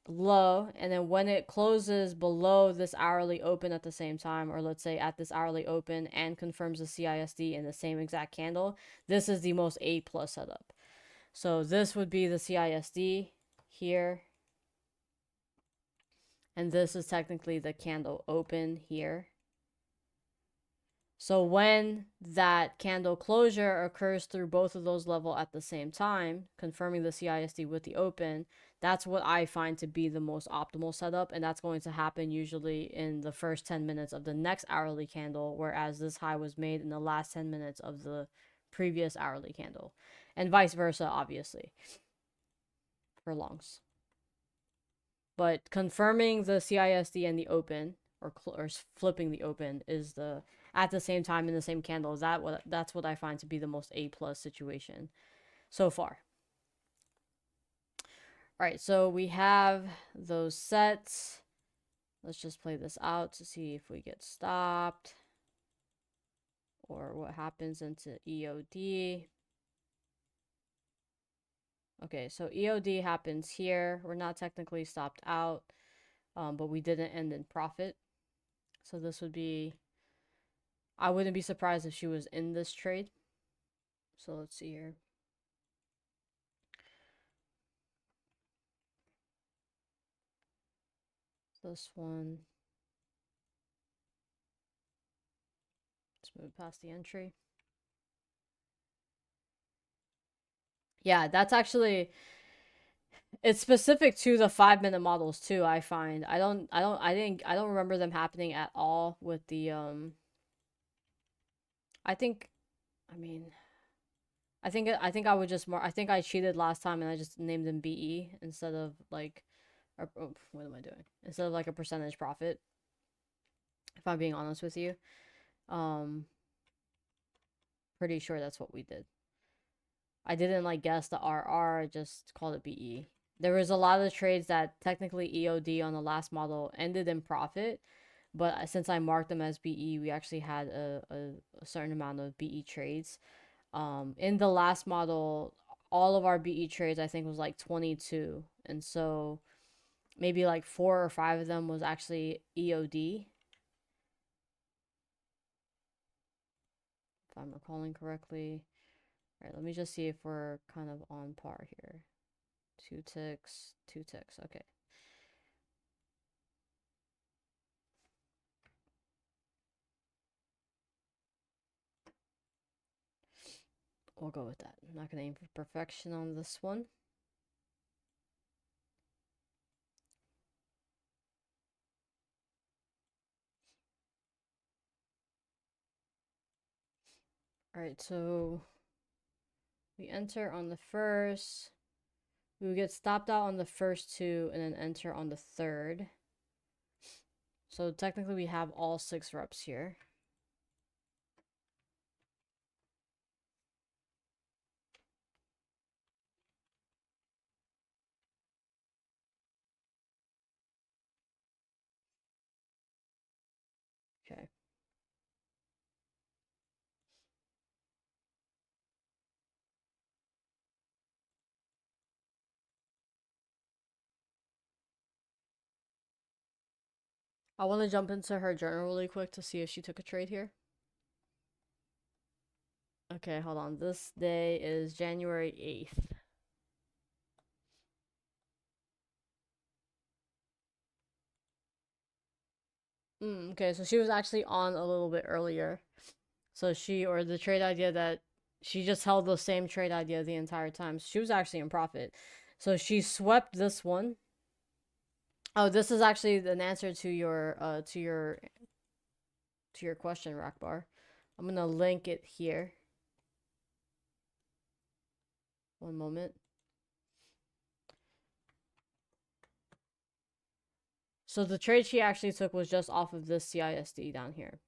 low, and then when it closes below this hourly open at the same time, or let's say at this hourly open and confirms the CISD in the same exact candle, this is the most A+ setup. So this would be the CISD here. And this is technically the candle open here. So when that candle closure occurs through both of those levels at the same time, confirming the CISD with the open, that's what I find to be the most optimal setup. And that's going to happen usually in the first 10 minutes of the next hourly candle, whereas this high was made in the last 10 minutes of the previous hourly candle. And vice versa, obviously, for longs. But confirming the CISD and the open, or flipping the open, is the at the same time in the same candle. That's what I find to be the most A+ situation so far. All right, so we have those sets. Let's just play this out to see if we get stopped or what happens into EOD. Okay, so EOD happens here. We're not technically stopped out, but we didn't end in profit. So this would be, I wouldn't be surprised if she was in this trade. So let's see here. This one. Let's move past the entry. Yeah, that's actually, it's specific to the 5-minute models too, I find. I don't remember them happening at all with the I think I mean I think I would just more I think I cheated last time and I just named them BE instead of like what am I doing? Instead of like a percentage profit. If I'm being honest with you. Pretty sure that's what we did. I didn't like guess the RR, I just called it BE. There was a lot of trades that technically EOD on the last model ended in profit, but since I marked them as BE, we actually had a certain amount of BE trades. In the last model, all of our BE trades I think was like 22, and so maybe like 4 or 5 of them was actually EOD. If I'm recalling correctly. All right, let me just see if we're kind of on par here. 2 ticks, 2 ticks. Okay. We'll go with that. I'm not going to aim for perfection on this one. All right, so we enter on the first. We would get stopped out on the first 2 and then enter on the third. So technically we have all 6 reps here. Okay. I want to jump into her journal really quick to see if she took a trade here. Okay, hold on. This day is January 8th. Okay, so she was actually on a little bit earlier. So or the trade idea that she just held the same trade idea the entire time. She was actually in profit. So she swept this one. Oh, this is actually an answer to your question, Rockbar. I'm gonna link it here. One moment. So the trade she actually took was just off of this CISD down here.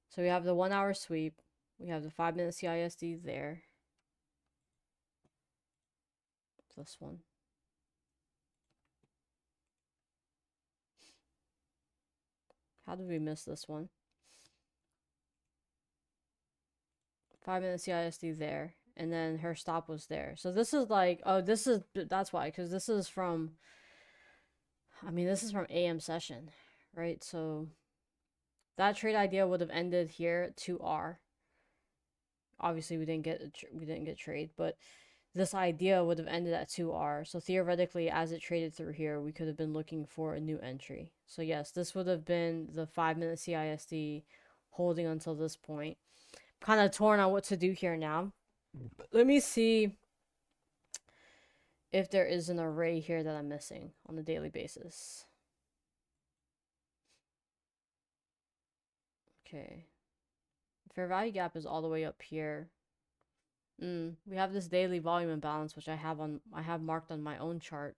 So we have the 1 hour sweep. We have the 5-minute CISD there. This one. How did we miss this one? 5-minute CISD there. And then her stop was there. So this is like, oh, that's why. Because this is from, this is from AM session, right? So that trade idea would have ended here to R. obviously we didn't get trade, but this idea would have ended at 2R. So theoretically, as it traded through here, we could have been looking for a new entry. So yes, this would have been the 5-minute CISD holding until this point. Kind of torn on what to do here now. Let me see if there is an array here that I'm missing on a daily basis. Okay. Fair value gap is all the way up here. We have this daily volume imbalance, which I have marked on my own chart.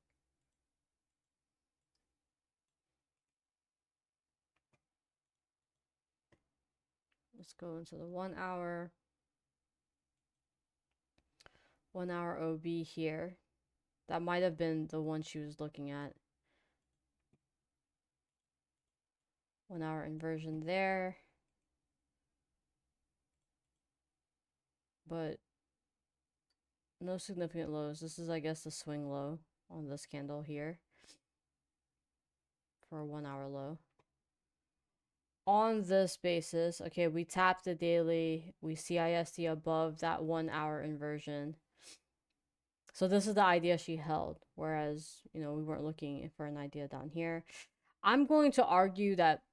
Let's go into the 1 hour. 1 hour OB here. That might have been the one she was looking at. 1 hour inversion there. But no significant lows. This is, I guess, the swing low on this candle here for a 1 hour low. On this basis, okay, we tapped the daily. We CISD above that 1 hour inversion. So this is the idea she held, whereas, you know, we weren't looking for an idea down here. I'm going to argue that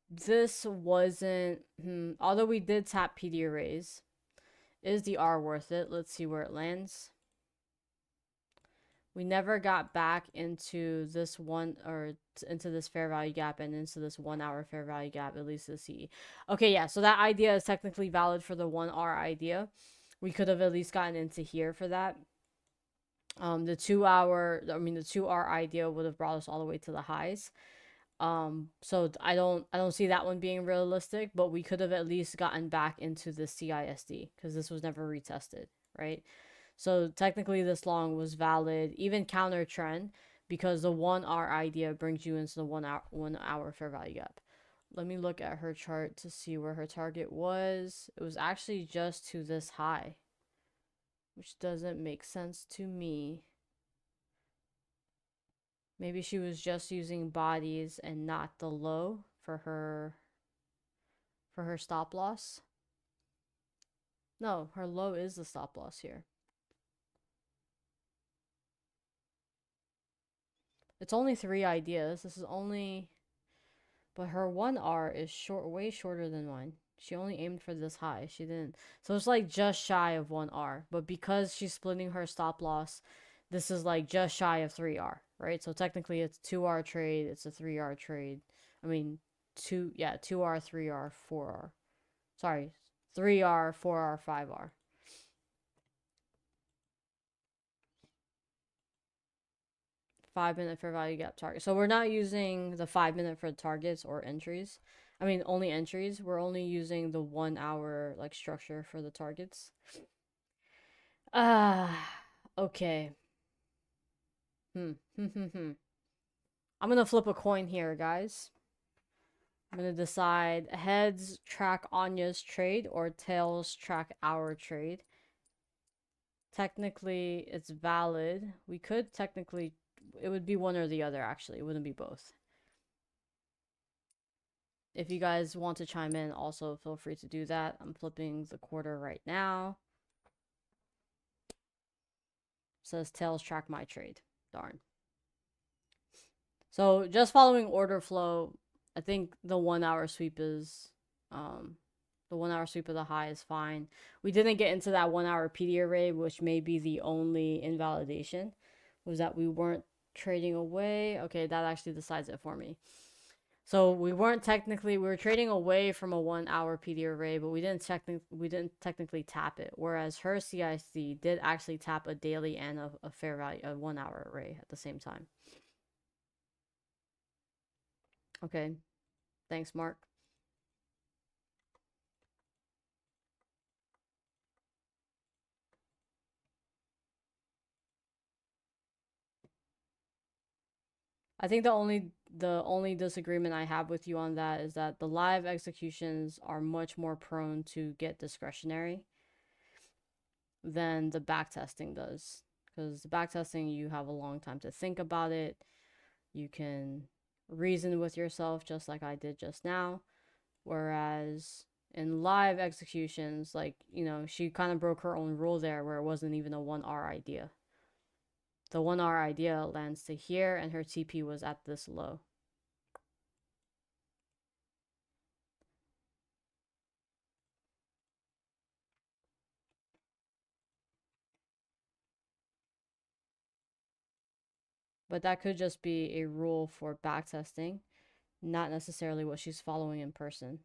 this wasn't, although we did tap PD arrays, is the R worth it? Let's see where it lands. We never got back into this one, or into this fair value gap and into this 1 hour fair value gap, at least the CE. Okay, yeah, so that idea is technically valid for the 1R idea. We could have at least gotten into here for that. The 2R idea would have brought us all the way to the highs. So I don't see that one being realistic, but we could have at least gotten back into the CISD because this was never retested, right? So technically this long was valid, even counter trend, because the 1R idea brings you into the 1 hour fair value gap. Let me look at her chart to see where her target was. It was actually just to this high, which doesn't make sense to me. Maybe she was just using bodies and not the low for her stop loss. No, her low is the stop loss here. It's only 3 ideas. This is only, but her 1R is way shorter than mine. She only aimed for this high. She didn't. So it's like just shy of 1R. But because she's splitting her stop loss, this is like just shy of 3R, right? So technically it's 2R trade, it's a 3R trade. I mean, 2R, 3R, 4R. Sorry, 3R, 4R, 5R. 5-minute fair value gap target. So we're not using the 5-minute for targets or entries. I mean, only entries. We're only using the 1 hour like structure for the targets. Okay. I'm gonna flip a coin here, guys. I'm gonna decide heads track Anya's trade or tails track our trade. Technically, it's valid. We could technically, it would be one or the other, actually. It wouldn't be both. If you guys want to chime in, also feel free to do that. I'm flipping the quarter right now. It says tails track my trade. Darn. So just following order flow, I think the 1 hour sweep is the 1 hour sweep of the high is fine. We didn't get into that 1 hour PD array, which may be the only invalidation, was that we weren't trading away. Okay, that actually decides it for me. So we were trading away from a 1 hour PD array, but we didn't technically tap it. Whereas her CIC did actually tap a daily and a fair value, a 1 hour array at the same time. Okay, thanks, Mark. I think the only disagreement I have with you on that is that the live executions are much more prone to get discretionary than the backtesting does. Because the backtesting, you have a long time to think about it. You can reason with yourself just like I did just now. Whereas in live executions, like, you know, she kind of broke her own rule there where it wasn't even a 1R idea. The 1R idea lands to here, and her TP was at this low. But that could just be a rule for backtesting, not necessarily what she's following in person.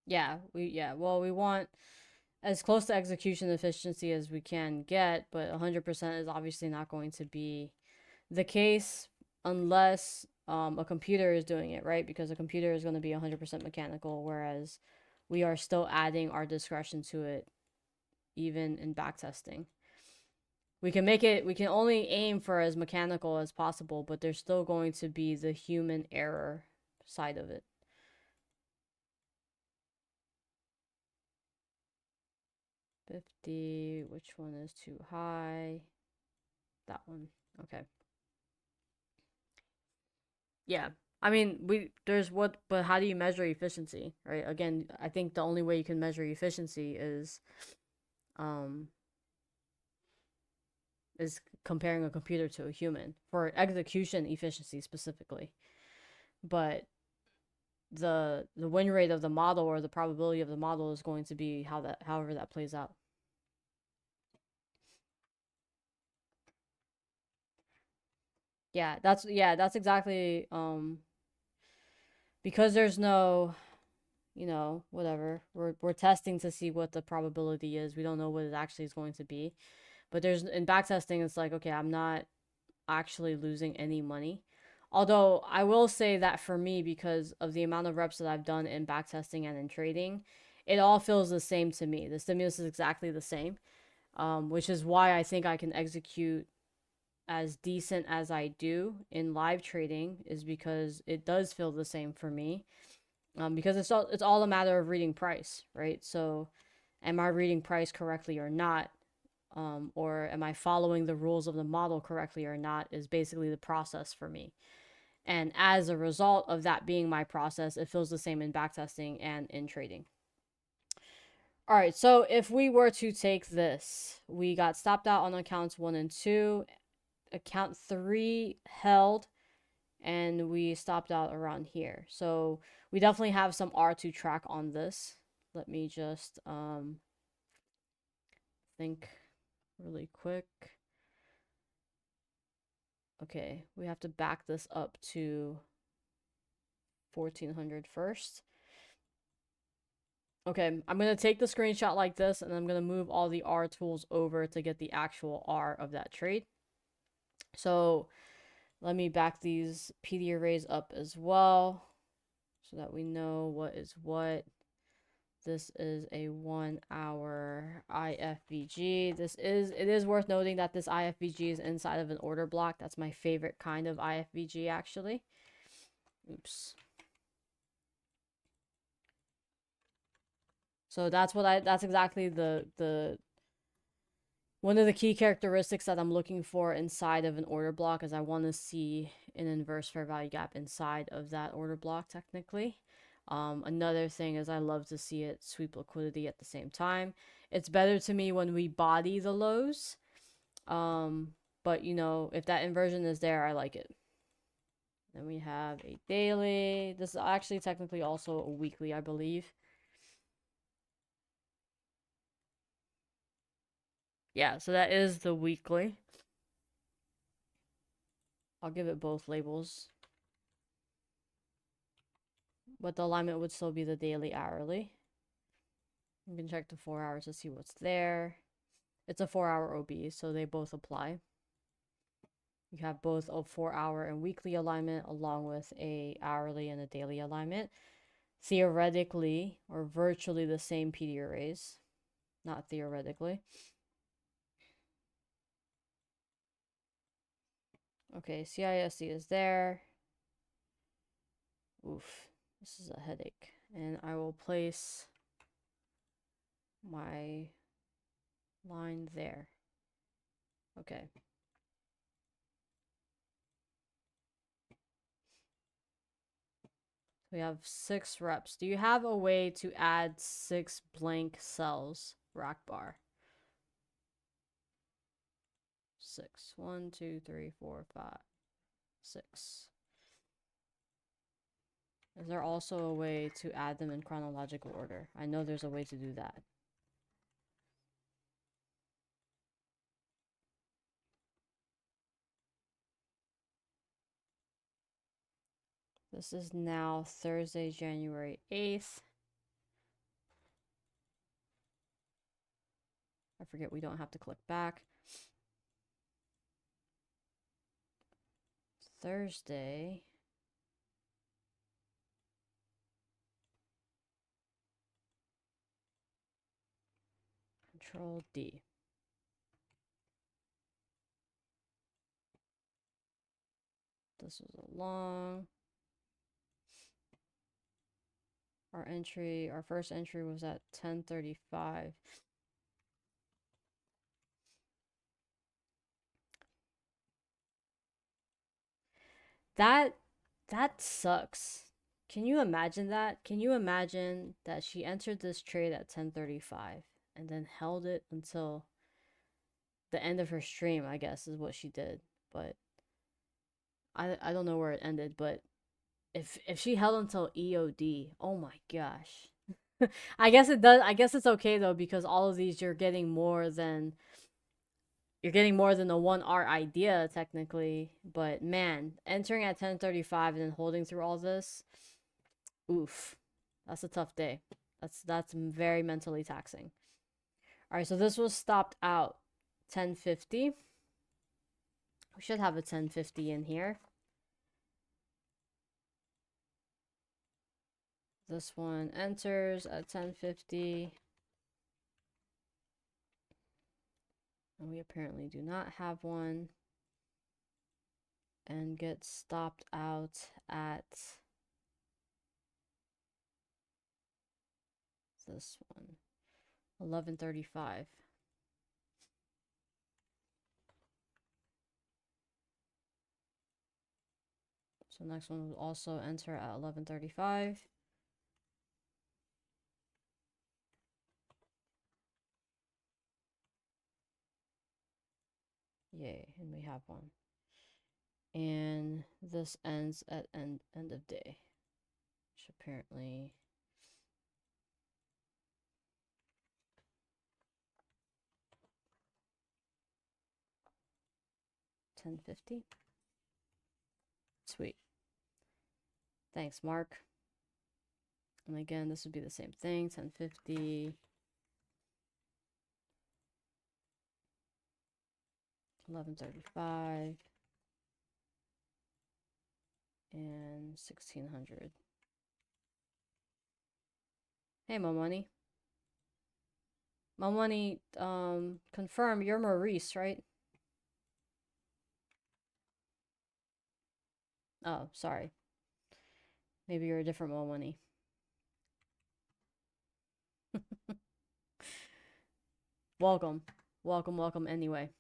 Well, we want as close to execution efficiency as we can get, but 100% is obviously not going to be the case unless a computer is doing it, right? Because a computer is going to be 100% mechanical, whereas we are still adding our discretion to it, even in backtesting. We can only aim for as mechanical as possible, but there's still going to be the human error side of it. $50, which one is too high? That one. Okay. Yeah. I mean, but how do you measure efficiency, right? Again, I think the only way you can measure efficiency um is comparing a computer to a human for execution efficiency specifically. But the win rate of the model or the probability of the model is going to be however that plays out. That's exactly because there's no, you know, whatever. We're testing to see what the probability is. We don't know what it actually is going to be. But there's in backtesting it's like, okay, I'm not actually losing any money. Although I will say that for me, because of the amount of reps that I've done in backtesting and in trading, it all feels the same to me. The stimulus is exactly the same, which is why I think I can execute as decent as I do in live trading, is because it does feel the same for me. Because it's all a matter of reading price, right? So, am I reading price correctly or not? Or am I following the rules of the model correctly or not? Is basically the process for me. And as a result of that being my process, it feels the same in backtesting and in trading. All right, so if we were to take this, we got stopped out on accounts 1 and 2. Account 3 held, and we stopped out around here. So we definitely have some R to track on this. Let me just think really quick. Okay, we have to back this up to 1400 first. Okay, I'm going to take the screenshot like this, and I'm going to move all the R tools over to get the actual R of that trade. So let me back these PD arrays up as well so that we know what is what. This is a 1 hour IFVG. It is worth noting that this IFVG is inside of an order block. That's my favorite kind of IFVG, actually. Oops. So that's exactly the one of the key characteristics that I'm looking for inside of an order block, is I want to see an inverse fair value gap inside of that order block technically. Another thing is I love to see it sweep liquidity at the same time. It's better to me when we body the lows. But you know, if that inversion is there, I like it. Then we have a daily. This is actually technically also a weekly, I believe. Yeah, so that is the weekly. I'll give it both labels. But the alignment would still be the daily hourly. You can check the 4 hours to see what's there. It's a 4-hour OB, so they both apply. You have both a 4-hour and weekly alignment along with a hourly and a daily alignment. Theoretically, or virtually the same PD arrays. Not theoretically. Okay, CISD is there. Oof, this is a headache. And I will place my line there. Okay. We have 6 reps. Do you have a way to add 6 blank cells? Rack bar. 6. 1, 2, 3, 4, 5, 6. Is there also a way to add them in chronological order? I know there's a way to do that. This is now Thursday, January 8th. I forget we don't have to click back. Thursday. Control D. This was a long. Our first entry was at 10:35. That sucks. Can you imagine that? Can you imagine that she entered this trade at 10:35 and then held it until the end of her stream, I guess is what she did. But I don't know where it ended, but if she held until EOD, oh my gosh. I guess it does. I guess it's okay though, because all of these you're getting more than the 1 hour idea technically. But man, entering at 10:35 and then holding through all this, oof, that's a tough day. That's very mentally taxing. All right, so this was stopped out 10:50. We should have a 10:50 in here. This one enters at 10:50. And we apparently do not have one. And gets stopped out at this one, 11:35. So next one will also enter at 11:35. Yay, and we have one. And this ends at end of day, which apparently $10.50. Sweet. Thanks, Mark. And again, this would be the same thing, 10.50. 11.35. And 1600. Hey, Mo Money. Mo Money, confirm you're Maurice, right? Oh, sorry. Maybe you're a different Mo Money. Welcome. Welcome anyway.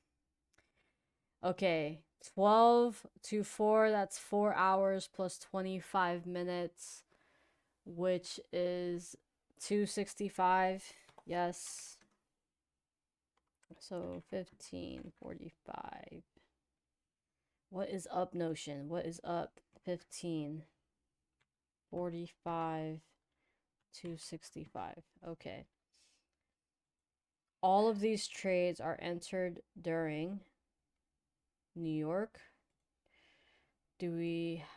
Okay, 12 to 4, that's 4 hours plus 25 minutes, which is 265. Yes. So 15:45. What is up, Notion? What is up? 15:45, 265. Okay. All of these trades are entered during New York.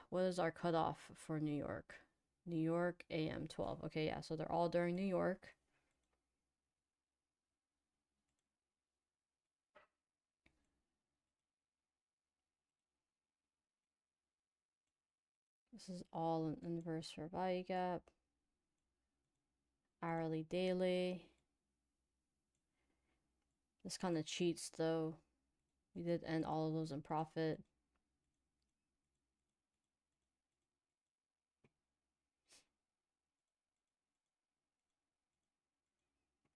What is our cutoff for New York? New York, AM 12. Okay, yeah, so they're all during New York. This is all an inverse for value gap. Hourly, daily. This kind of cheats though. We did end all of those in profit.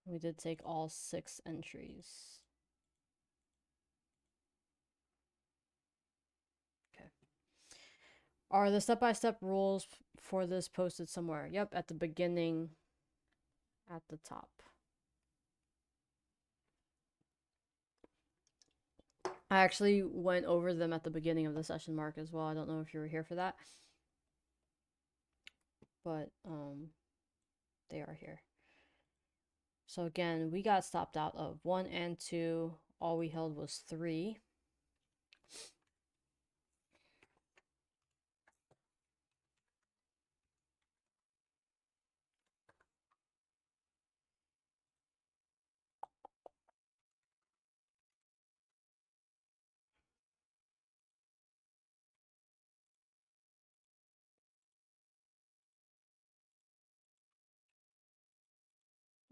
We did take all 6 entries. Okay. Are the step-by-step rules for this posted somewhere? Yep, at the beginning, at the top. I actually went over them at the beginning of the session, Mark, as well. I don't know if you were here for that, but they are here. So again, we got stopped out of 1 and 2. All we held was 3.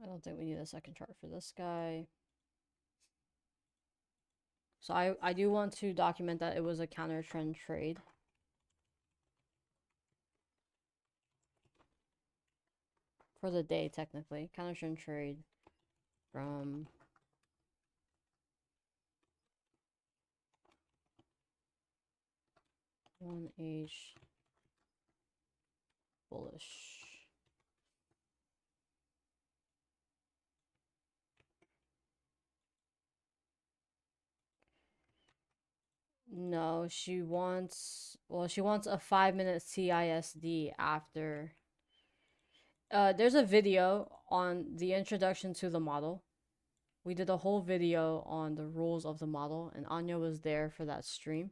I don't think we need a second chart for this guy. So I do want to document that it was a counter trend trade. For the day, technically. Counter trend trade from one H bullish. No, she wants, well, she wants a 5-minute CISD after. There's a video on the introduction to the model. We did a whole video on the rules of the model, and Anya was there for that stream.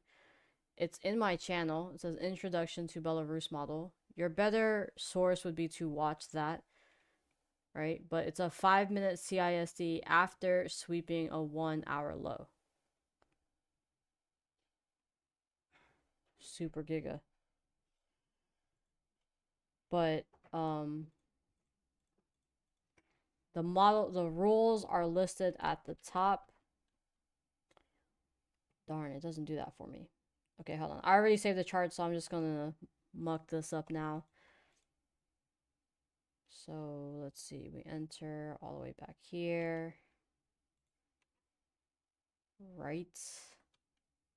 It's in my channel. It says Introduction to Belarus Model. Your better source would be to watch that, right? But it's a 5-minute CISD after sweeping a 1-hour low. Super giga. But the rules are listed at the top. Darn, it doesn't do that for me. Okay, hold on. I already saved the chart, so I'm just gonna muck this up now. So let's see, we enter all the way back here. Right.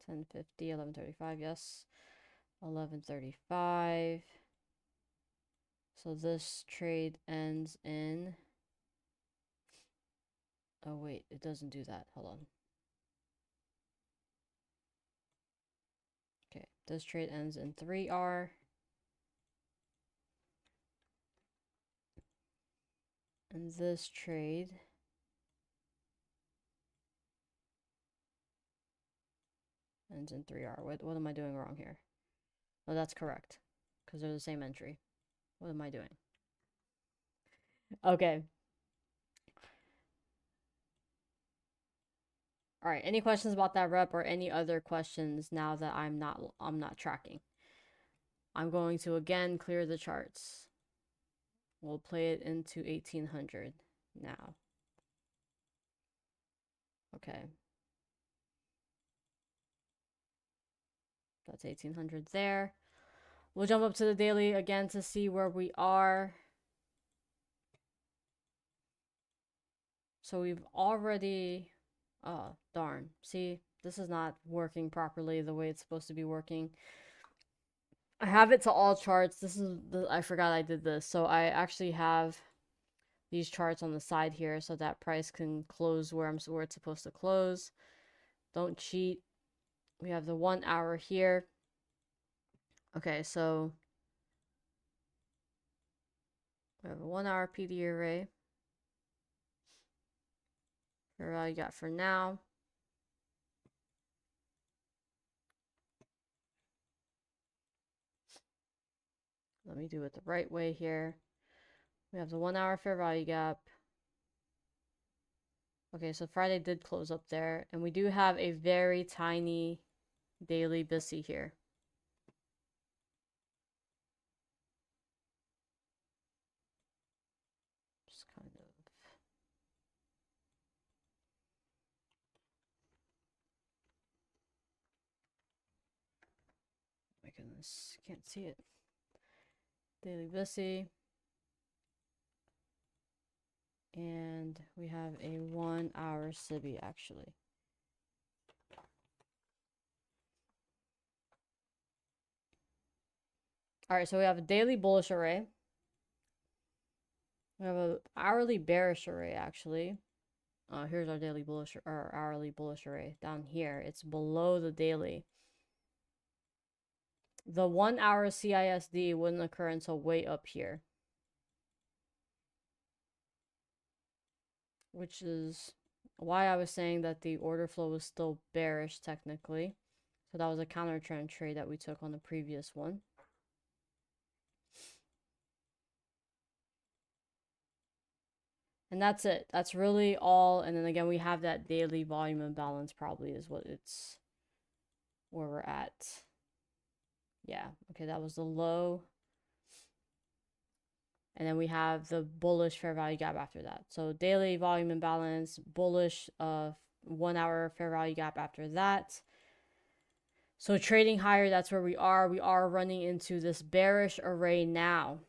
10:50, 11:35, yes. 11:35. So this trade ends in... Oh wait, it doesn't do that. Hold on. Okay, this trade ends in 3R. And this trade ends in 3R. What am I doing wrong here? Oh, that's correct. Because they're the same entry. What am I doing? Okay. All right. Any questions about that rep or any other questions now that I'm not tracking? I'm going to again clear the charts. We'll play it into 1800 now. Okay. That's 1800 there. We'll jump up to the daily again to see where we are. So we've already... Oh, darn. See, this is not working properly the way it's supposed to be working. I have it to all charts. This is I forgot I did this. So I actually have these charts on the side here so that price can close where it's supposed to close. Don't cheat. We have the 1 hour here. Okay, so we have a 1 hour PD array. Here I got for now. Let me do it the right way here. We have the 1 hour fair value gap. Okay, so Friday did close up there. And we do have a very tiny daily BISI here. Just kind of... My goodness, can't see it. Daily BISI. And we have a 1 hour SIBI actually. All right, so we have a daily bullish array. We have a hourly bearish array, actually. Here's our daily bullish or hourly bullish array down here. It's below the daily. The 1 hour CISD wouldn't occur until way up here, which is why I was saying that the order flow was still bearish technically. So that was a counter trend trade that we took on the previous one. And that's it. That's really all. And then again, we have that daily volume imbalance probably is what it's where we're at. Yeah. Okay, that was the low. And then we have the bullish fair value gap after that. So daily volume imbalance, bullish 1 hour fair value gap after that. So trading higher, that's where we are. We are running into this bearish array now.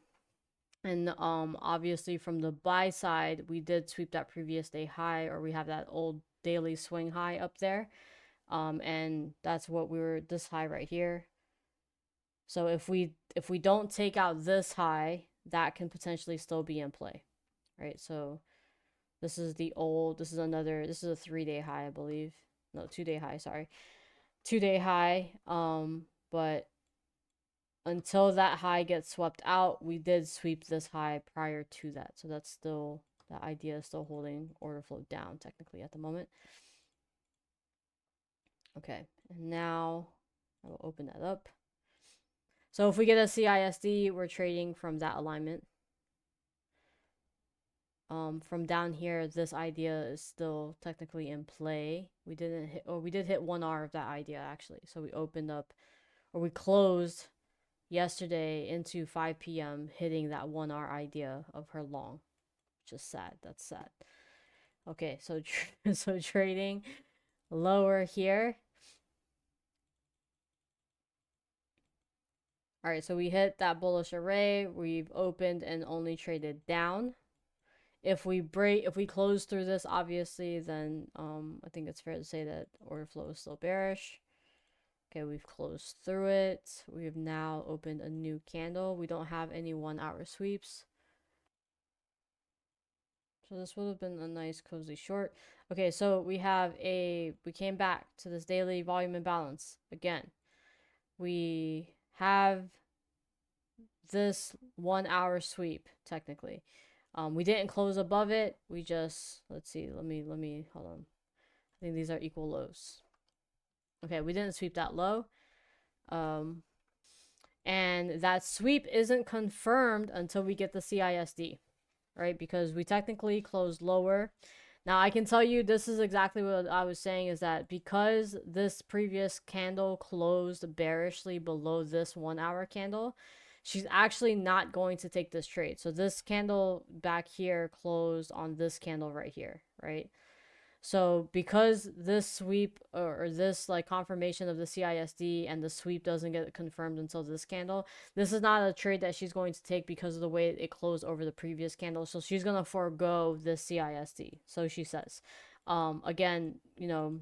And obviously from the buy side, we did sweep that previous day high, or we have that old daily swing high up there. And that's what we were, this high right here. So if we don't take out this high, that can potentially still be in play, right? So this is the old, this is a 3-day high, I believe. No, 2-day high, sorry. 2-day high. But until that high gets swept out, we did sweep this high prior to that. So that's still, that idea is still holding order flow down technically at the moment. Okay, and now I will open that up. So if we get a CISD, we're trading from that alignment. From down here, this idea is still technically in play. We didn't hit, or we did hit 1 hour of that idea actually. So we opened up, or we closed yesterday into 5 p.m. hitting that 1 hour idea of her long. Just sad. That's sad. Okay, so so trading lower here. All right, so we hit that bullish array. We've opened and only traded down. If we close through this, obviously, then I think it's fair to say that order flow is still bearish. Okay, we've closed through it. We have now opened a new candle. We don't have any 1 hour sweeps. So this would have been a nice cozy short. Okay, so we came back to this daily volume imbalance again. We have this 1 hour sweep technically. We didn't close above it. We just, let's see, let me hold on. I think these are equal lows. Okay, we didn't sweep that low. And that sweep isn't confirmed until we get the CISD, right? Because we technically closed lower. Now, I can tell you this is exactly what I was saying, is that because this previous candle closed bearishly below this 1 hour candle, she's actually not going to take this trade. So this candle back here closed on this candle right here, right? So because this sweep or this like confirmation of the CISD and the sweep doesn't get confirmed until this candle, this is not a trade that she's going to take because of the way it closed over the previous candle. So she's going to forego this CISD. So she says, again, you know,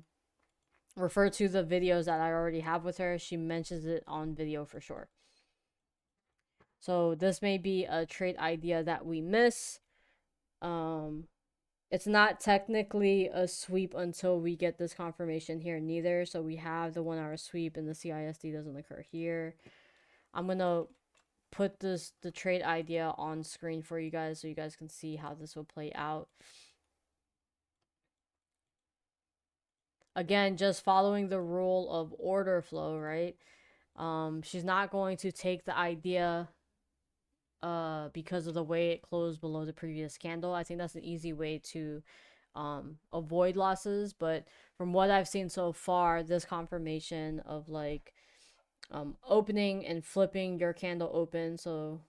refer to the videos that I already have with her. She mentions it on video for sure. So this may be a trade idea that we miss. It's not technically a sweep until we get this confirmation here neither. So we have the 1 hour sweep and the CISD doesn't occur here. I'm going to put the trade idea on screen for you guys so you guys can see how this will play out. Again, just following the rule of order flow, right? She's not going to take the idea because of the way it closed below the previous candle. I think that's an easy way to avoid losses. But from what I've seen so far, this confirmation of like opening and flipping your candle open. So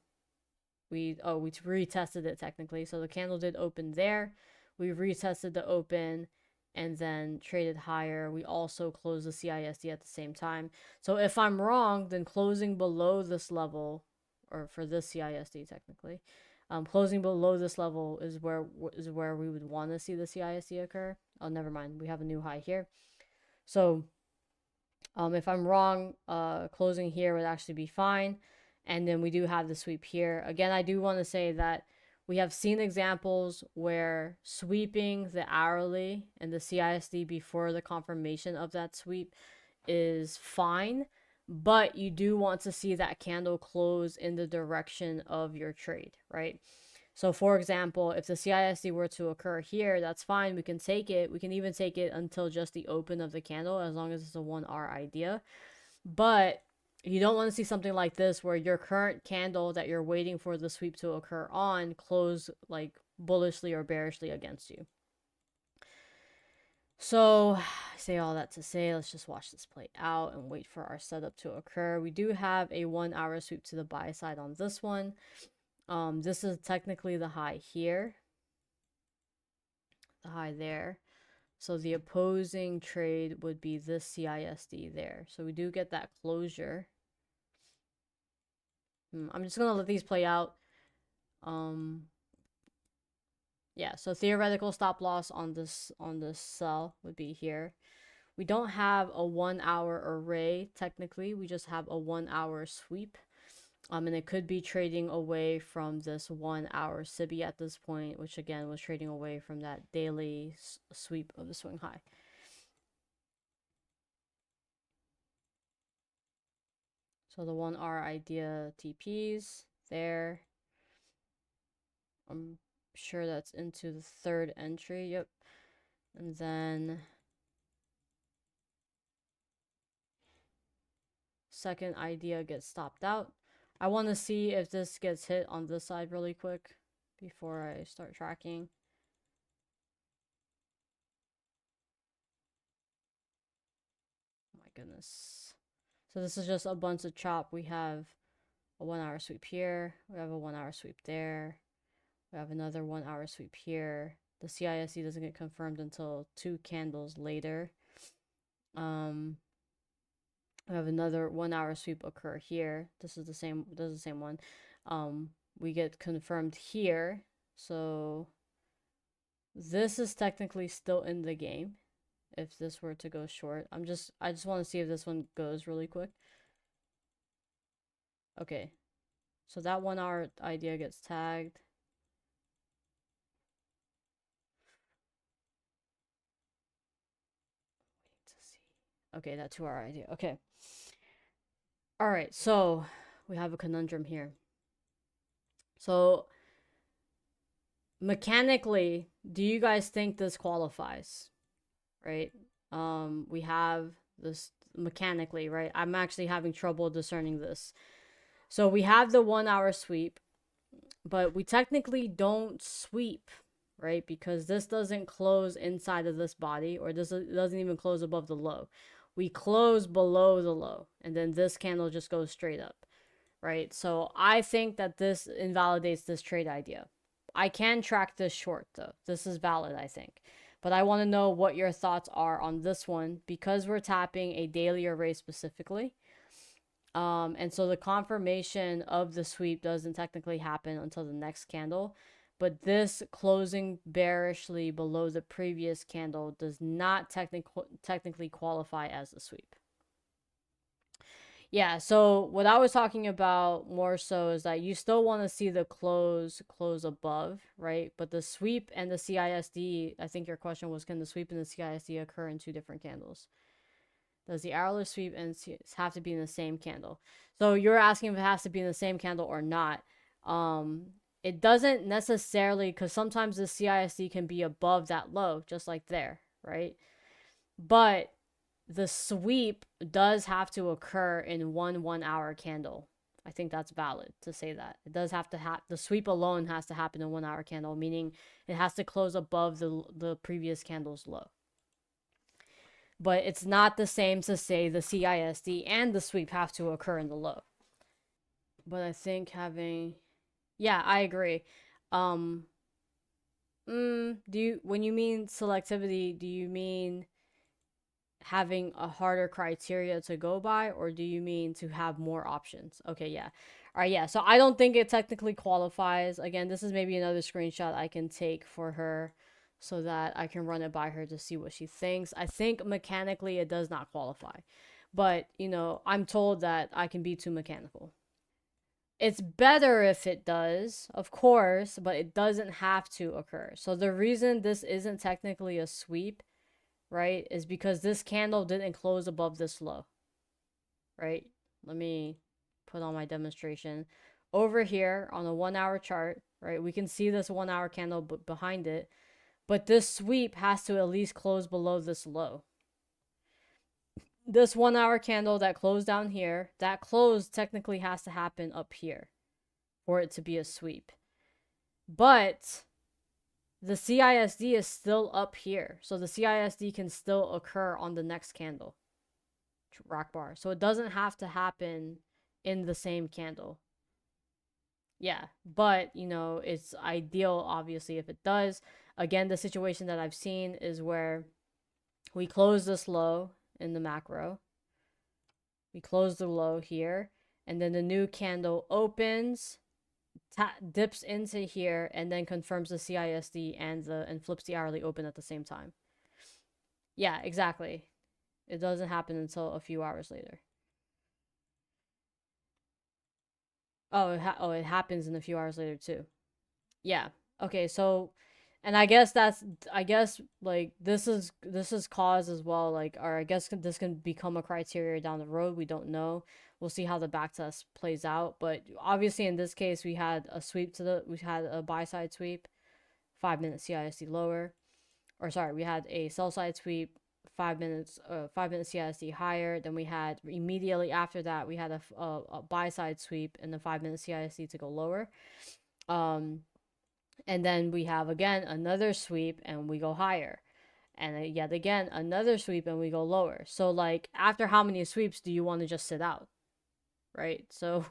we retested it technically. So the candle did open there. We retested the open and then traded higher. We also closed the CISD at the same time. So if I'm wrong, then closing below this level, or for this CISD technically, closing below this level is where we would want to see the CISD occur. Oh, never mind. We have a new high here. So if I'm wrong, closing here would actually be fine. And then we do have the sweep here. Again, I do want to say that we have seen examples where sweeping the hourly and the CISD before the confirmation of that sweep is fine, but you do want to see that candle close in the direction of your trade, right? So, for example, if the CISD were to occur here, that's fine. We can take it. We can even take it until just the open of the candle, as long as it's a 1 hour idea. But you don't want to see something like this where your current candle that you're waiting for the sweep to occur on close like bullishly or bearishly against you. So, I say all that to say, let's just watch this play out and wait for our setup to occur. We do have a 1 hour sweep to the buy side on this one. This is technically the high here, the high there. So the opposing trade would be this CISD there. So we do get that closure. I'm just gonna let these play out. Yeah, so theoretical stop loss on this sell would be here. We don't have a 1 hour array technically. We just have a 1 hour sweep. And it could be trading away from this 1 hour SIBI at this point, which again was trading away from that daily sweep of the swing high. So the 1 hour idea TPs there. I'm sure that's into the third entry. Yep. And then second idea gets stopped out. I want to see if this gets hit on this side really quick before I start tracking. Oh my goodness. So this is just a bunch of chop. We have a 1 hour sweep here. We have a 1 hour sweep there. We have another 1 hour sweep here. The CISD doesn't get confirmed until 2 candles later. We have another 1 hour sweep occur here. This is the same one. We get confirmed here. So this is technically still in the game if this were to go short. I just want to see if this one goes really quick. Okay. So that 1 hour idea gets tagged. Wait to see. Okay, that 2 hour idea. Okay. All right. So we have a conundrum here. So mechanically, do you guys think this qualifies? Right? We have this mechanically, right? I'm actually having trouble discerning this. So we have the 1 hour sweep, but we technically don't sweep, right? Because this doesn't close inside of this body, or this doesn't even close above the low. We close below the low, and then this candle just goes straight up, right? So I think that this invalidates this trade idea. I can track this short though. This is valid, I think. But I want to know what your thoughts are on this one because we're tapping a daily array specifically. And so the confirmation of the sweep doesn't technically happen until the next candle. But this closing bearishly below the previous candle does not technically qualify as a sweep. Yeah, so what I was talking about more so is that you still want to see the close above, right? But the sweep and the CISD, I think your question was, can the sweep and the CISD occur in two different candles? Does the hourly sweep and have to be in the same candle? So you're asking if it has to be in the same candle or not. It doesn't necessarily, because sometimes the CISD can be above that low, just like there, right? But the sweep does have to occur in one hour candle. I think that's valid to say that. It does have to the sweep alone has to happen in 1 hour candle, meaning it has to close above the previous candle's low. But it's not the same to say the CISD and the sweep have to occur in the low. But I think having yeah, I agree. Um when you mean selectivity, do you mean having a harder criteria to go by, or do you mean to have more options? Okay, yeah. All right, yeah. So I don't think it technically qualifies. Again, this is maybe another screenshot I can take for her so that I can run it by her to see what she thinks. I think mechanically it does not qualify. But, I'm told that I can be too mechanical. It's better if it does, of course, but it doesn't have to occur. So the reason this isn't technically a sweep, right, is because this candle didn't close above this low, right? Let me put on my demonstration. Over here on a 1 hour chart, right, we can see this 1 hour candle behind it, but this sweep has to at least close below this low. This 1 hour candle that closed down here, that close technically has to happen up here for it to be a sweep. But the CISD is still up here. So the CISD can still occur on the next candle, rock bar. So it doesn't have to happen in the same candle. Yeah, but you know, it's ideal obviously if it does. Again, the situation that I've seen is where we close this low in the macro. We close the low here, and then the new candle opens, dips into here, and then confirms the CISD and flips the hourly open at the same time. Yeah, exactly. It doesn't happen until a few hours later. Oh, it happens in a few hours later too. Yeah. Okay, so and I guess like this is cause as well, like, or I guess this can become a criteria down the road. We don't know. We'll see how the backtest plays out, but obviously in this case we had a buy side sweep, 5 minute CISD lower, or sorry, we had a sell side sweep, 5 minute CISD higher. Then we had immediately after that we had a buy side sweep and the 5 minute CISD to go lower. And then we have again another sweep and we go higher. And yet again another sweep and we go lower. So like after how many sweeps do you want to just sit out? Right? So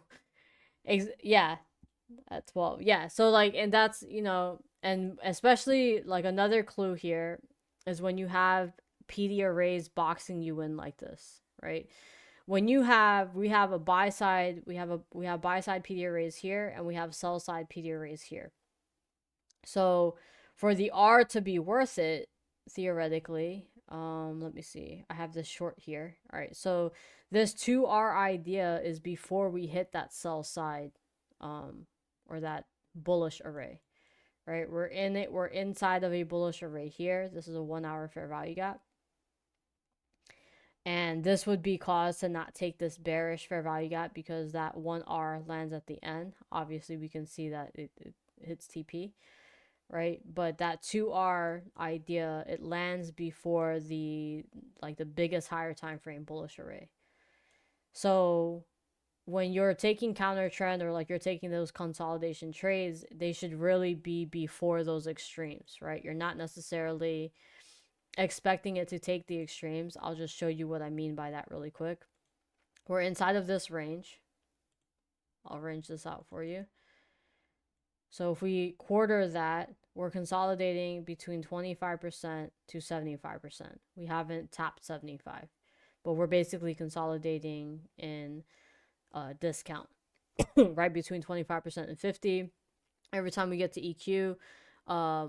yeah, at 12. Yeah. So like, and that's, you know, and especially like another clue here is when you have PD arrays boxing you in like this, right? When we have a buy side, we have buy side PD arrays here and we have sell side PD arrays here. So for the R to be worth it, theoretically, let me see. I have this short here. All right. So this 2R idea is before we hit that sell side, or that bullish array, right? We're in it. We're inside of a bullish array here. This is a 1 hour fair value gap. And this would be cause to not take this bearish fair value gap because that 1R lands at the end. Obviously, we can see that it hits TP, right? But that 2R idea, it lands before the biggest higher time frame bullish array. So when you're taking counter trend or like you're taking those consolidation trades, they should really be before those extremes, right? You're not necessarily expecting it to take the extremes. I'll just show you what I mean by that really quick. We're inside of this range. I'll range this out for you. So if we quarter that, we're consolidating between 25% to 75%. We haven't tapped 75, but we're basically consolidating in discount, right between 25% and 50. Every time we get to EQ,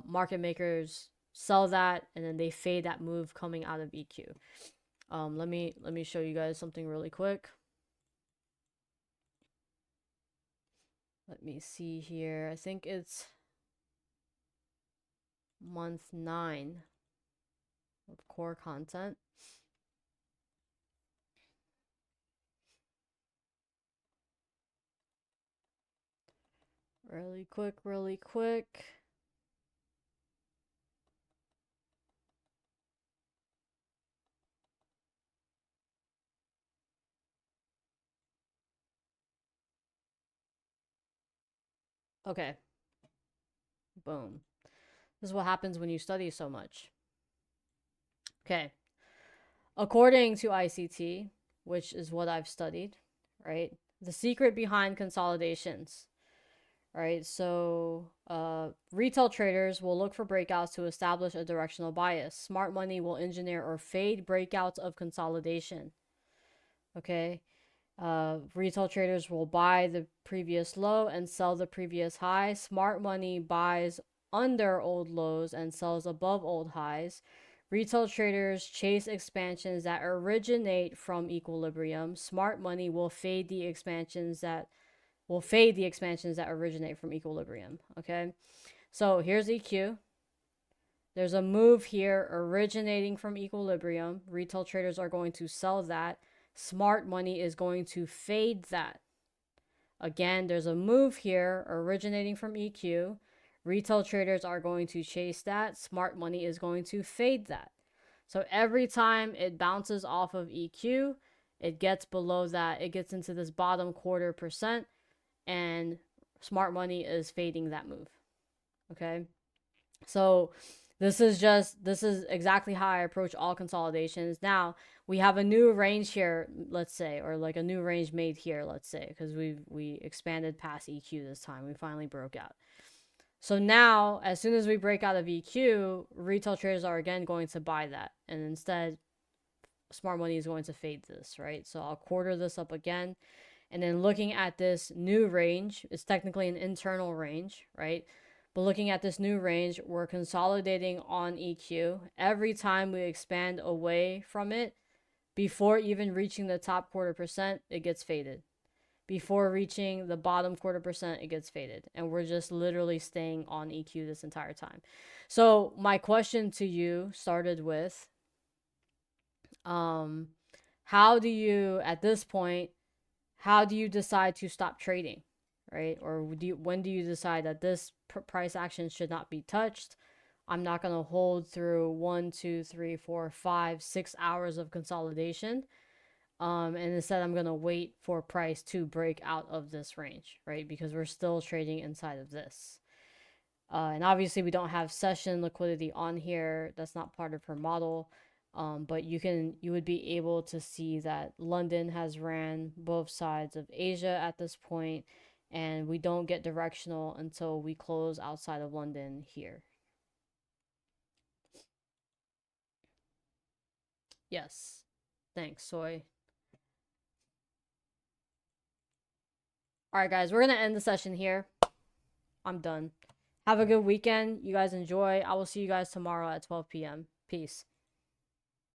market makers sell that and then they fade that move coming out of EQ. Let me show you guys something really quick. Let me see here. I think it's month 9 of core content. Really quick, really quick. Okay. Boom. This is what happens when you study so much. Okay. According to ICT, which is what I've studied, right? The secret behind consolidations, right? So, retail traders will look for breakouts to establish a directional bias. Smart money will engineer or fade breakouts of consolidation. Okay. Retail traders will buy the previous low and sell the previous high. Smart money buys under old lows and sells above old highs. Retail traders chase expansions that originate from equilibrium. Smart money will fade the expansions that will fade the expansions that originate from equilibrium. Okay, so here's EQ. There's a move here originating from equilibrium. Retail traders are going to sell that. Smart money is going to fade that. Again, there's a move here originating from EQ. Retail traders are going to chase that. Smart money is going to fade that. So every time it bounces off of EQ, it gets below that. It gets into this bottom 0.25%, and smart money is fading that move. Okay. So this is exactly how I approach all consolidations. Now we have a new range here, let's say, or like a new range made here, let's say, because we expanded past EQ this time. We finally broke out. So now, as soon as we break out of EQ, retail traders are again going to buy that, and instead, smart money is going to fade this, right? So I'll quarter this up again, and then looking at this new range, it's technically an internal range, right? But looking at this new range, we're consolidating on EQ. Every time we expand away from it, before even reaching the top 0.25%, it gets faded. Before reaching the bottom 0.25%, it gets faded. And we're just literally staying on EQ this entire time. So my question to you started with, how do you, at this point, how do you decide to stop trading, right? Or when do you decide that this price action should not be touched? I'm not going to hold through 1, 2, 3, 4, 5, 6 hours of consolidation. And instead, I'm going to wait for price to break out of this range, right? Because we're still trading inside of this. And obviously, we don't have session liquidity on here. That's not part of her model. But you would be able to see that London has ran both sides of Asia at this point, and we don't get directional until we close outside of London here. Yes. Thanks, Soy. All right, guys, we're going to end the session here. I'm done. Have a good weekend. You guys enjoy. I will see you guys tomorrow at 12 p.m. Peace.